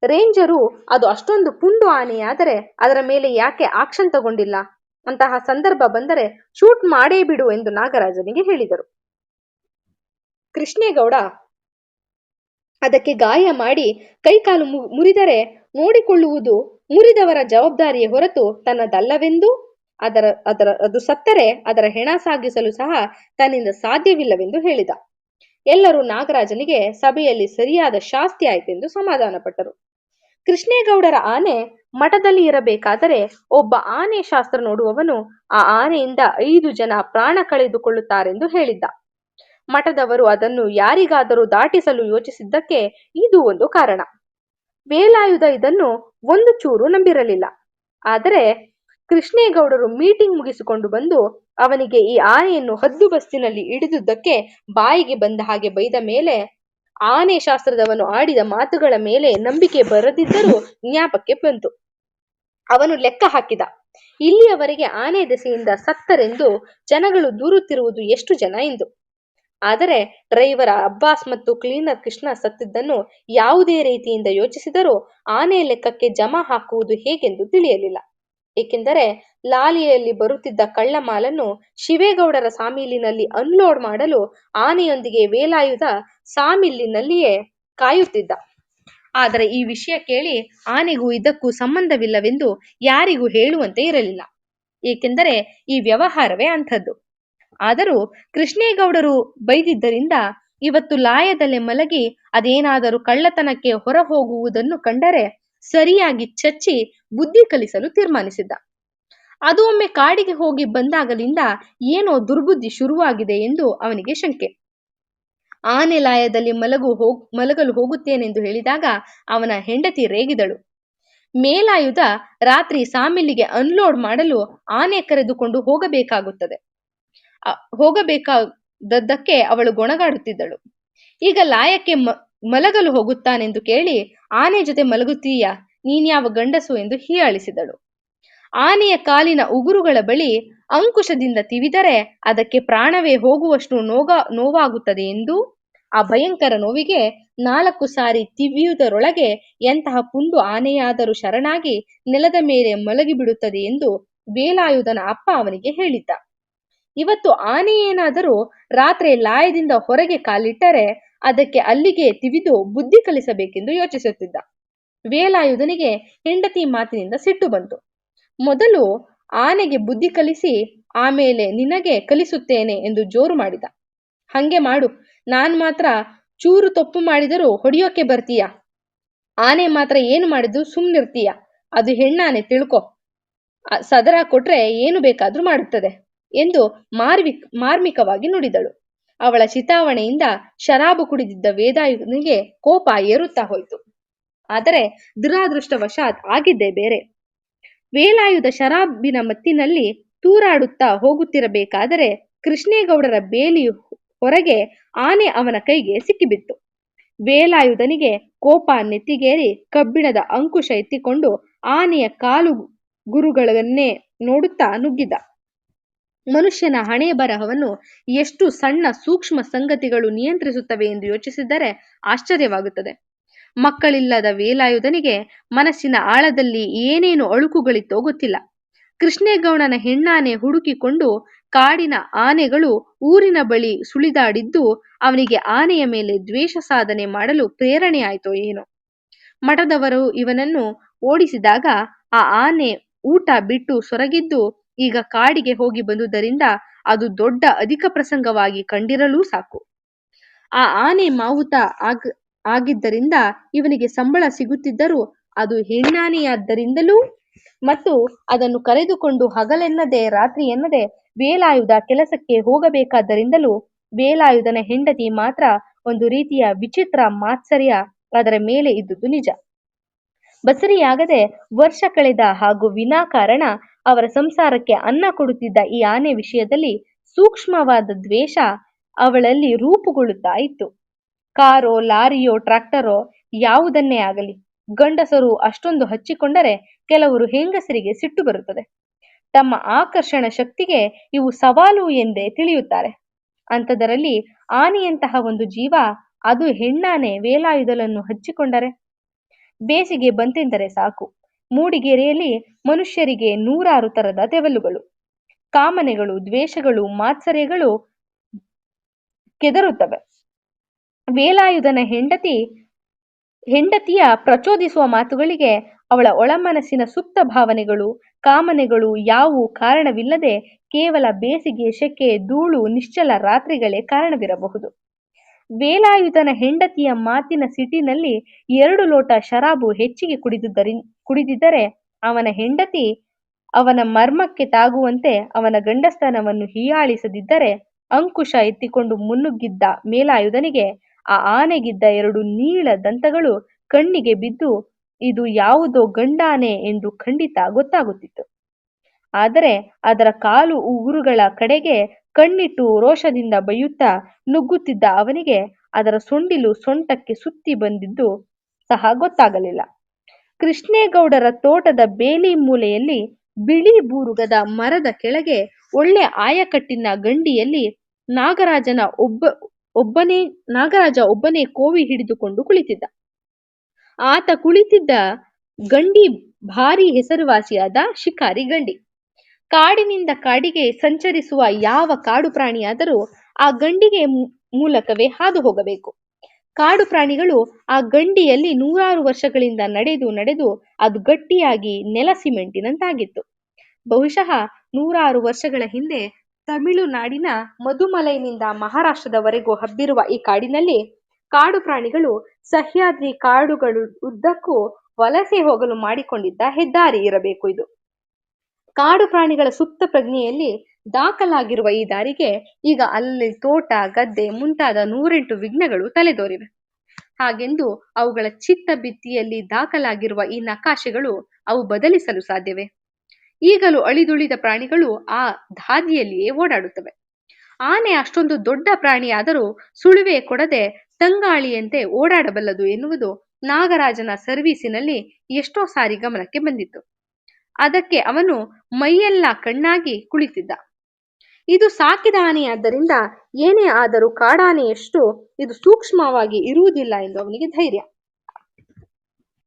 ರೇಂಜರು ಅದು ಅಷ್ಟೊಂದು ಪುಂಡು ಆನೆಯಾದರೆ ಅದರ ಮೇಲೆ ಯಾಕೆ ಆಕ್ಷನ್ ತಗೊಂಡಿಲ್ಲ? ಅಂತಹ ಸಂದರ್ಭ ಬಂದರೆ ಶೂಟ್ ಮಾಡೇ ಬಿಡು ಎಂದು ನಾಗರಾಜನಿಗೆ ಹೇಳಿದರು. ಕೃಷ್ಣೇಗೌಡ ಅದಕ್ಕೆ ಗಾಯ ಮಾಡಿ ಕೈಕಾಲು ಮುರಿದರೆ ನೋಡಿಕೊಳ್ಳುವುದು ಮುರಿದವರ ಜವಾಬ್ದಾರಿಯೇ ಹೊರತು ತನ್ನದಲ್ಲವೆಂದು, ಅದು ಸತ್ತರೆ ಅದರ ಹೆಣ ಸಾಗಿಸಲು ಸಹ ತನ್ನಿಂದ ಸಾಧ್ಯವಿಲ್ಲವೆಂದು ಹೇಳಿದ. ಎಲ್ಲರೂ ನಾಗರಾಜನಿಗೆ ಸಭೆಯಲ್ಲಿ ಸರಿಯಾದ ಶಾಸ್ತಿ ಆಯ್ತೆಂದು ಸಮಾಧಾನಪಟ್ಟರು. ಕೃಷ್ಣೇಗೌಡರ ಆನೆ ಮಠದಲ್ಲಿ ಇರಬೇಕಾದರೆ ಒಬ್ಬ ಆನೆ ಶಾಸ್ತ್ರ ನೋಡುವವನು ಆ ಆನೆಯಿಂದ 5 ಜನ ಪ್ರಾಣ ಕಳೆದುಕೊಳ್ಳುತ್ತಾರೆಂದು ಹೇಳಿದ್ದ. ಮಠದವರು ಅದನ್ನು ಯಾರಿಗಾದರೂ ದಾಟಿಸಲು ಯೋಚಿಸಿದ್ದಕ್ಕೆ ಇದು ಒಂದು ಕಾರಣ. ವೇಲಾಯುಧ ಇದನ್ನು ಒಂದು ಚೂರು ನಂಬಿರಲಿಲ್ಲ. ಆದರೆ ಕೃಷ್ಣೇಗೌಡರು ಮೀಟಿಂಗ್ ಮುಗಿಸಿಕೊಂಡು ಬಂದು ಅವನಿಗೆ ಈ ಆನೆಯನ್ನು ಹದ್ದು ಬಸ್ತಿನಲ್ಲಿ ಹಿಡಿದುದಕ್ಕೆ ಬಾಯಿಗೆ ಬಂದ ಹಾಗೆ ಬೈದ ಮೇಲೆ ಆನೆ ಶಾಸ್ತ್ರದವನು ಆಡಿದ ಮಾತುಗಳ ಮೇಲೆ ನಂಬಿಕೆ ಬರದಿದ್ದರೂ ಜ್ಞಾಪಕ್ಕೆ ಬಂತು. ಅವನು ಲೆಕ್ಕ ಹಾಕಿದ, ಇಲ್ಲಿಯವರೆಗೆ ಆನೆ ದೆಸೆಯಿಂದ ಸತ್ತರೆಂದು ಜನಗಳು ದೂರುತ್ತಿರುವುದು ಎಷ್ಟು ಜನ ಎಂದು. ಆದರೆ ಡ್ರೈವರ್ ಅಬ್ಬಾಸ್ ಮತ್ತು ಕ್ಲೀನರ್ ಕೃಷ್ಣ ಸತ್ತಿದ್ದನ್ನು ಯಾವುದೇ ರೀತಿಯಿಂದ ಯೋಚಿಸಿದರೂ ಆನೆ ಲೆಕ್ಕಕ್ಕೆ ಜಮಾ ಹಾಕುವುದು ಹೇಗೆಂದು ತಿಳಿಯಲಿಲ್ಲ. ಏಕೆಂದರೆ ಲಾಲಿಯಲ್ಲಿ ಬರುತ್ತಿದ್ದ ಕಳ್ಳ ಮಾಲನ್ನು ಶಿವೇಗೌಡರ ಸಾಮಿಲಿನಲ್ಲಿ ಅನ್ಲೋಡ್ ಮಾಡಲು ಆನೆಯೊಂದಿಗೆ ವೇಲಾಯುಧ ಸಾಮಿಲಿನಲ್ಲಿಯೇ ಕಾಯುತ್ತಿದ್ದ. ಆದರೆ ಈ ವಿಷಯ ಕೇಳಿ ಆನೆಗೂ ಇದಕ್ಕೂ ಸಂಬಂಧವಿಲ್ಲವೆಂದು ಯಾರಿಗೂ ಹೇಳುವಂತೆ ಇರಲಿಲ್ಲ. ಏಕೆಂದರೆ ಈ ವ್ಯವಹಾರವೇ ಅಂಥದ್ದು. ಆದರೂ ಕೃಷ್ಣೇಗೌಡರು ಬೈದಿದ್ದರಿಂದ ಇವತ್ತು ಲಾಯದಲ್ಲೇ ಮಲಗಿ ಅದೇನಾದರೂ ಕಳ್ಳತನಕ್ಕೆ ಹೊರ ಹೋಗುವುದನ್ನು ಕಂಡರೆ ಸರಿಯಾಗಿ ಚಚ್ಚಿ ಬುದ್ಧಿ ಕಲಿಸಲು ತೀರ್ಮಾನಿಸಿದ್ದ. ಅದು ಒಮ್ಮೆ ಕಾಡಿಗೆ ಹೋಗಿ ಬಂದಾಗಲಿಂದ ಏನೋ ದುರ್ಬುದ್ಧಿ ಶುರುವಾಗಿದೆ ಎಂದು ಅವನಿಗೆ ಶಂಕೆ. ಆನೆ ಲಾಯದಲ್ಲಿ ಮಲಗಲು ಹೋಗುತ್ತೇನೆಂದು ಹೇಳಿದಾಗ ಅವನ ಹೆಂಡತಿ ರೇಗಿದಳು. ಮೇಲಾಯುಧ ರಾತ್ರಿ ಸಾಮಿಲಿಗೆ ಅನ್ಲೋಡ್ ಮಾಡಲು ಆನೆ ಕರೆದುಕೊಂಡು ಹೋಗಬೇಕಾದದ್ದಕ್ಕೆ ಅವಳು ಗೊಣಗಾಡುತ್ತಿದ್ದಳು. ಈಗ ಲಾಯಕ್ಕೆ ಮಲಗಲು ಹೋಗುತ್ತಾನೆಂದು ಕೇಳಿ ಆನೆ ಜೊತೆ ಮಲಗುತ್ತೀಯಾ, ನೀನ್ಯಾವ ಗಂಡಸು ಎಂದು ಹೀಯಾಳಿಸಿದಳು. ಆನೆಯ ಕಾಲಿನ ಉಗುರುಗಳ ಬಳಿ ಅಂಕುಶದಿಂದ ತಿವಿದರೆ ಅದಕ್ಕೆ ಪ್ರಾಣವೇ ಹೋಗುವಷ್ಟು ನೋವಾಗುತ್ತದೆ ಎಂದು, ಆ ಭಯಂಕರ ನೋವಿಗೆ 4 ಸಾರಿ ತಿವಿಯುವುದರೊಳಗೆ ಎಂತಹ ಪುಂಡು ಆನೆಯಾದರೂ ಶರಣಾಗಿ ನೆಲದ ಮೇಲೆ ಮಲಗಿಬಿಡುತ್ತದೆ ಎಂದು ವೇಲಾಯುಧನ ಅಪ್ಪ ಅವನಿಗೆ ಹೇಳಿದ್ದ. ಇವತ್ತು ಆನೆ ಏನಾದರೂ ರಾತ್ರಿ ಲಾಯದಿಂದ ಹೊರಗೆ ಕಾಲಿಟ್ಟರೆ ಅದಕ್ಕೆ ಅಲ್ಲಿಗೆ ತಿವಿದು ಬುದ್ಧಿ ಕಲಿಸಬೇಕೆಂದು ಯೋಚಿಸುತ್ತಿದ್ದ. ವೇಲಾಯುಧನಿಗೆ ಹೆಂಡತಿ ಮಾತಿನಿಂದ ಸಿಟ್ಟು ಬಂತು. ಮೊದಲು ಆನೆಗೆ ಬುದ್ಧಿ ಕಲಿಸಿ ಆಮೇಲೆ ನಿನಗೆ ಕಲಿಸುತ್ತೇನೆ ಎಂದು ಜೋರು ಮಾಡಿದ. ಹಂಗೆ ಮಾಡು, ನಾನ್ ಮಾತ್ರ ಚೂರು ತಪ್ಪು ಮಾಡಿದರೂ ಹೊಡೆಯೋಕೆ ಬರ್ತೀಯ, ಆನೆ ಮಾತ್ರ ಏನು ಮಾಡಿದ್ರು ಸುಮ್ನಿರ್ತೀಯ, ಅದು ಹೆಣ್ಣಾನೆ ತಿಳ್ಕೊ, ಸದರ ಕೊಟ್ರೆ ಏನು ಬೇಕಾದ್ರೂ ಮಾಡುತ್ತದೆ ಎಂದು ಮಾರ್ಮಿಕವಾಗಿ ನುಡಿದಳು. ಅವಳ ಚಿತಾವಣೆಯಿಂದ ಶರಾಬು ಕುಡಿದಿದ್ದ ವೇಲಾಯುಧನಿಗೆ ಕೋಪ ಏರುತ್ತಾ ಹೋಯಿತು. ಆದರೆ ದುರಾದೃಷ್ಟವಶಾತ್ ಆಗಿದ್ದೇ ಬೇರೆ. ವೇಲಾಯುಧ ಶರಾಬಿನ ಮತ್ತಿನಲ್ಲಿ ತೂರಾಡುತ್ತಾ ಹೋಗುತ್ತಿರಬೇಕಾದರೆ ಕೃಷ್ಣೇಗೌಡರ ಬೇಲಿ ಹೊರಗೆ ಆನೆ ಅವನ ಕೈಗೆ ಸಿಕ್ಕಿಬಿತ್ತು. ವೇಲಾಯುಧನಿಗೆ ಕೋಪ ನೆತ್ತಿಗೇರಿ ಕಬ್ಬಿಣದ ಅಂಕುಶ ಎತ್ತಿಕೊಂಡು ಆನೆಯ ಕಾಲು ಗುರುಗಳನ್ನೇ ನೋಡುತ್ತಾ ನುಗ್ಗಿದ. ಮನುಷ್ಯನ ಹಣೆ ಬರಹವನ್ನು ಎಷ್ಟು ಸಣ್ಣ ಸೂಕ್ಷ್ಮ ಸಂಗತಿಗಳು ನಿಯಂತ್ರಿಸುತ್ತವೆ ಎಂದು ಯೋಚಿಸಿದರೆ ಆಶ್ಚರ್ಯವಾಗುತ್ತದೆ. ಮಕ್ಕಳಿಲ್ಲದ ವೇಲಾಯುಧನಿಗೆ ಮನಸ್ಸಿನ ಆಳದಲ್ಲಿ ಏನೇನು ಅಳುಕುಗಳಿತ್ತೋ ಗೊತ್ತಿಲ್ಲ. ಕೃಷ್ಣೇಗೌಡನ ಹೆಣ್ಣಾನೆ ಹುಡುಕಿಕೊಂಡು ಕಾಡಿನ ಆನೆಗಳು ಊರಿನ ಬಳಿ ಸುಳಿದಾಡಿದ್ದು ಅವನಿಗೆ ಆನೆಯ ಮೇಲೆ ದ್ವೇಷ ಸಾಧನೆ ಮಾಡಲು ಪ್ರೇರಣೆಯಾಯಿತೋ ಏನೋ. ಮಠದವರು ಇವನನ್ನು ಓಡಿಸಿದಾಗ ಆ ಆನೆ ಊಟ ಬಿಟ್ಟು ಸೊರಗಿದ್ದು ಈಗ ಕಾಡಿಗೆ ಹೋಗಿ ಬಂದುದರಿಂದ ಅದು ದೊಡ್ಡ ಅಧಿಕ ಪ್ರಸಂಗವಾಗಿ ಕಂಡಿರಲೂ ಸಾಕು. ಆ ಆನೆ ಮಾವುತ ಆಗಿದ್ದರಿಂದ ಇವನಿಗೆ ಸಂಬಳ ಸಿಗುತ್ತಿದ್ದರೂ ಅದು ಹೆಣ್ಣಾನೆಯಾದ್ದರಿಂದಲೂ ಮತ್ತು ಅದನ್ನು ಕರೆದುಕೊಂಡು ಹಗಲೆನ್ನದೆ ರಾತ್ರಿ ಎನ್ನದೆ ವೇಲಾಯುಧ ಕೆಲಸಕ್ಕೆ ಹೋಗಬೇಕಾದ್ದರಿಂದಲೂ ವೇಲಾಯುಧನ ಹೆಂಡತಿ ಮಾತ್ರ ಒಂದು ರೀತಿಯ ವಿಚಿತ್ರ ಮಾತ್ಸರ್ಯ ಅದರ ಮೇಲೆ ಇದ್ದುದು ನಿಜ. ಬಸರಿಯಾಗದೆ ವರ್ಷ ಕಳೆದ ಹಾಗೂ ವಿನಾಕಾರಣ ಅವರ ಸಂಸಾರಕ್ಕೆ ಅನ್ನ ಕೊಡುತ್ತಿದ್ದ ಈ ಆನೆ ವಿಷಯದಲ್ಲಿ ಸೂಕ್ಷ್ಮವಾದ ದ್ವೇಷ ಅವಳಲ್ಲಿ ರೂಪುಗೊಳ್ಳುತ್ತಾ ಇತ್ತು. ಕಾರೋ ಲಾರಿಯೋ ಟ್ರಾಕ್ಟರೋ ಯಾವುದನ್ನೇ ಆಗಲಿ ಗಂಡಸರು ಅಷ್ಟೊಂದು ಹಚ್ಚಿಕೊಂಡರೆ ಕೆಲವರು ಹೆಂಗಸರಿಗೆ ಸಿಟ್ಟು ಬರುತ್ತದೆ. ತಮ್ಮ ಆಕರ್ಷಣ ಶಕ್ತಿಗೆ ಇವು ಸವಾಲು ಎಂದೇ ತಿಳಿಯುತ್ತಾರೆ. ಅಂಥದರಲ್ಲಿ ಆನೆಯಂತಹ ಒಂದು ಜೀವ, ಅದು ಹೆಣ್ಣಾನೆ, ವೇಲಾಯುಧನನ್ನು ಹಚ್ಚಿಕೊಂಡರೆ ಬೇಸಿಗೆ ಬಂತೆಂದರೆ ಸಾಕು, ಮೂಡಿಗೆರೆಯಲ್ಲಿ ಮನುಷ್ಯರಿಗೆ ನೂರಾರು ತರದ ತೆವಲುಗಳು, ಕಾಮನೆಗಳು, ದ್ವೇಷಗಳು, ಮಾತ್ಸರ್ಯಗಳು ಕೆದರುತ್ತವೆ. ವೇಲಾಯುಧನ ಹೆಂಡತಿಯ ಪ್ರಚೋದಿಸುವ ಮಾತುಗಳಿಗೆ ಅವಳ ಒಳಮನಸ್ಸಿನ ಸುಪ್ತ ಭಾವನೆಗಳು, ಕಾಮನೆಗಳು ಯಾವುವು ಕಾರಣವಿಲ್ಲದೆ ಕೇವಲ ಬೇಸಿಗೆ, ಸೆಕೆ, ಧೂಳು, ನಿಶ್ಚಲ ರಾತ್ರಿಗಳೇ ಕಾರಣವಿರಬಹುದು. ವೇಲಾಯುಧನ ಹೆಂಡತಿಯ ಮಾತಿನ ಸಿಟಿನಲ್ಲಿ 2 ಲೋಟ ಶರಾಬು ಹೆಚ್ಚಿಗೆ ಕುಡಿದಿದ್ದರೆ ಅವನ ಹೆಂಡತಿ ಅವನ ಮರ್ಮಕ್ಕೆ ತಾಗುವಂತೆ ಅವನ ಗಂಡಸ್ತನವನ್ನು ಹೀಯಾಳಿಸದಿದ್ದರೆ ಅಂಕುಶ ಎತ್ತಿಕೊಂಡು ಮುನ್ನುಗ್ಗಿದ್ದ ಮೇಲಾಯುಧನಿಗೆ ಆ ಆನೆಗಿದ್ದ 2 ನೀಳ ದಂತಗಳು ಕಣ್ಣಿಗೆ ಬಿದ್ದು ಇದು ಯಾವುದೋ ಗಂಡಾನೆ ಎಂದು ಖಂಡಿತ ಗೊತ್ತಾಗುತ್ತಿತ್ತು. ಆದರೆ ಅದರ ಕಾಲು ಉಗುರುಗಳ ಕಡೆಗೆ ಕಣ್ಣಿಟ್ಟು ರೋಷದಿಂದ ಬೈಯುತ್ತಾ ನುಗ್ಗುತ್ತಿದ್ದ ಅವನಿಗೆ ಅದರ ಸೊಂಡಿಲು ಸೊಂಟಕ್ಕೆ ಸುತ್ತಿ ಬಂದಿದ್ದು ಸಹ ಗೊತ್ತಾಗಲಿಲ್ಲ. ಕೃಷ್ಣೇಗೌಡರ ತೋಟದ ಬೇಲಿ ಮೂಲೆಯಲ್ಲಿ ಬಿಳಿ ಬೂರುಗದ ಮರದ ಕೆಳಗೆ ಒಳ್ಳೆ ಆಯಕಟ್ಟಿನ ಗಂಡಿಯಲ್ಲಿ ನಾಗರಾಜ ಒಬ್ಬನೇ ಕೋವಿ ಹಿಡಿದುಕೊಂಡು ಕುಳಿತಿದ್ದ. ಆತ ಕುಳಿತಿದ್ದ ಗಂಡಿ ಭಾರಿ ಹೆಸರುವಾಸಿಯಾದ ಶಿಕಾರಿ ಗಂಡಿ. ಕಾಡಿನಿಂದ ಕಾಡಿಗೆ ಸಂಚರಿಸುವ ಯಾವ ಕಾಡು ಪ್ರಾಣಿಯಾದರೂ ಆ ಗಂಡಿಗೆ ಮೂಲಕವೇ ಹಾದು ಹೋಗಬೇಕು. ಕಾಡು ಪ್ರಾಣಿಗಳು ಆ ಗಂಡಿಯಲ್ಲಿ ನೂರಾರು ವರ್ಷಗಳಿಂದ ನಡೆದು ಅದು ಗಟ್ಟಿಯಾಗಿ ನೆಲ ಸಿಮೆಂಟಿನಂತಾಗಿತ್ತು. ಬಹುಶಃ 100 ವರ್ಷಗಳ ಹಿಂದೆ ತಮಿಳುನಾಡಿನ ಮಧುಮಲೈನಿಂದ ಮಹಾರಾಷ್ಟ್ರದವರೆಗೂ ಹಬ್ಬಿರುವ ಈ ಕಾಡಿನಲ್ಲಿ ಕಾಡು ಪ್ರಾಣಿಗಳು ಸಹ್ಯಾದ್ರಿ ಕಾಡುಗಳು ಉದ್ದಕ್ಕೂ ವಲಸೆ ಹೋಗಲು ಮಾಡಿಕೊಂಡಿದ್ದ ಹೆದ್ದಾರಿ ಇರಬೇಕು ಇದು. ಕಾಡು ಪ್ರಾಣಿಗಳ ಸುಪ್ತ ಪ್ರಜ್ಞೆಯಲ್ಲಿ ದಾಖಲಾಗಿರುವ ಈ ದಾರಿಗೆ ಈಗ ಅಲ್ಲಿ ತೋಟ, ಗದ್ದೆ ಮುಂತಾದ 108 ವಿಘ್ನಗಳು ತಲೆದೋರಿವೆ. ಹಾಗೆಂದು ಅವುಗಳ ಚಿತ್ತ ಭಿತ್ತಿಯಲ್ಲಿ ದಾಖಲಾಗಿರುವ ಈ ನಕಾಶೆಗಳು ಅವು ಬದಲಿಸಲು ಸಾಧ್ಯವೇ? ಈಗಲೂ ಅಳಿದುಳಿದ ಪ್ರಾಣಿಗಳು ಆ ಹಾದಿಯಲ್ಲಿಯೇ ಓಡಾಡುತ್ತವೆ. ಆನೆ ಅಷ್ಟೊಂದು ದೊಡ್ಡ ಪ್ರಾಣಿಯಾದರೂ ಸುಳಿವೆ ಕೊಡದೆ ತಂಗಾಳಿಯಂತೆ ಓಡಾಡಬಲ್ಲದು ಎನ್ನುವುದು ನಾಗರಾಜನ ಸರ್ವೀಸಿನಲ್ಲಿ ಎಷ್ಟೋ ಸಾರಿ ಗಮನಕ್ಕೆ ಬಂದಿತ್ತು. ಅದಕ್ಕೆ ಅವನು ಮೈಯೆಲ್ಲ ಕಣ್ಣಾಗಿ ಕುಳಿತಿದ್ದ. ಇದು ಸಾಕಿದ ಆನೆಯಾದ್ದರಿಂದ ಏನೇ ಆದರೂ ಕಾಡಾನೆಯಷ್ಟು ಇದು ಸೂಕ್ಷ್ಮವಾಗಿ ಇರುವುದಿಲ್ಲ ಎಂದು ಅವನಿಗೆ ಧೈರ್ಯ.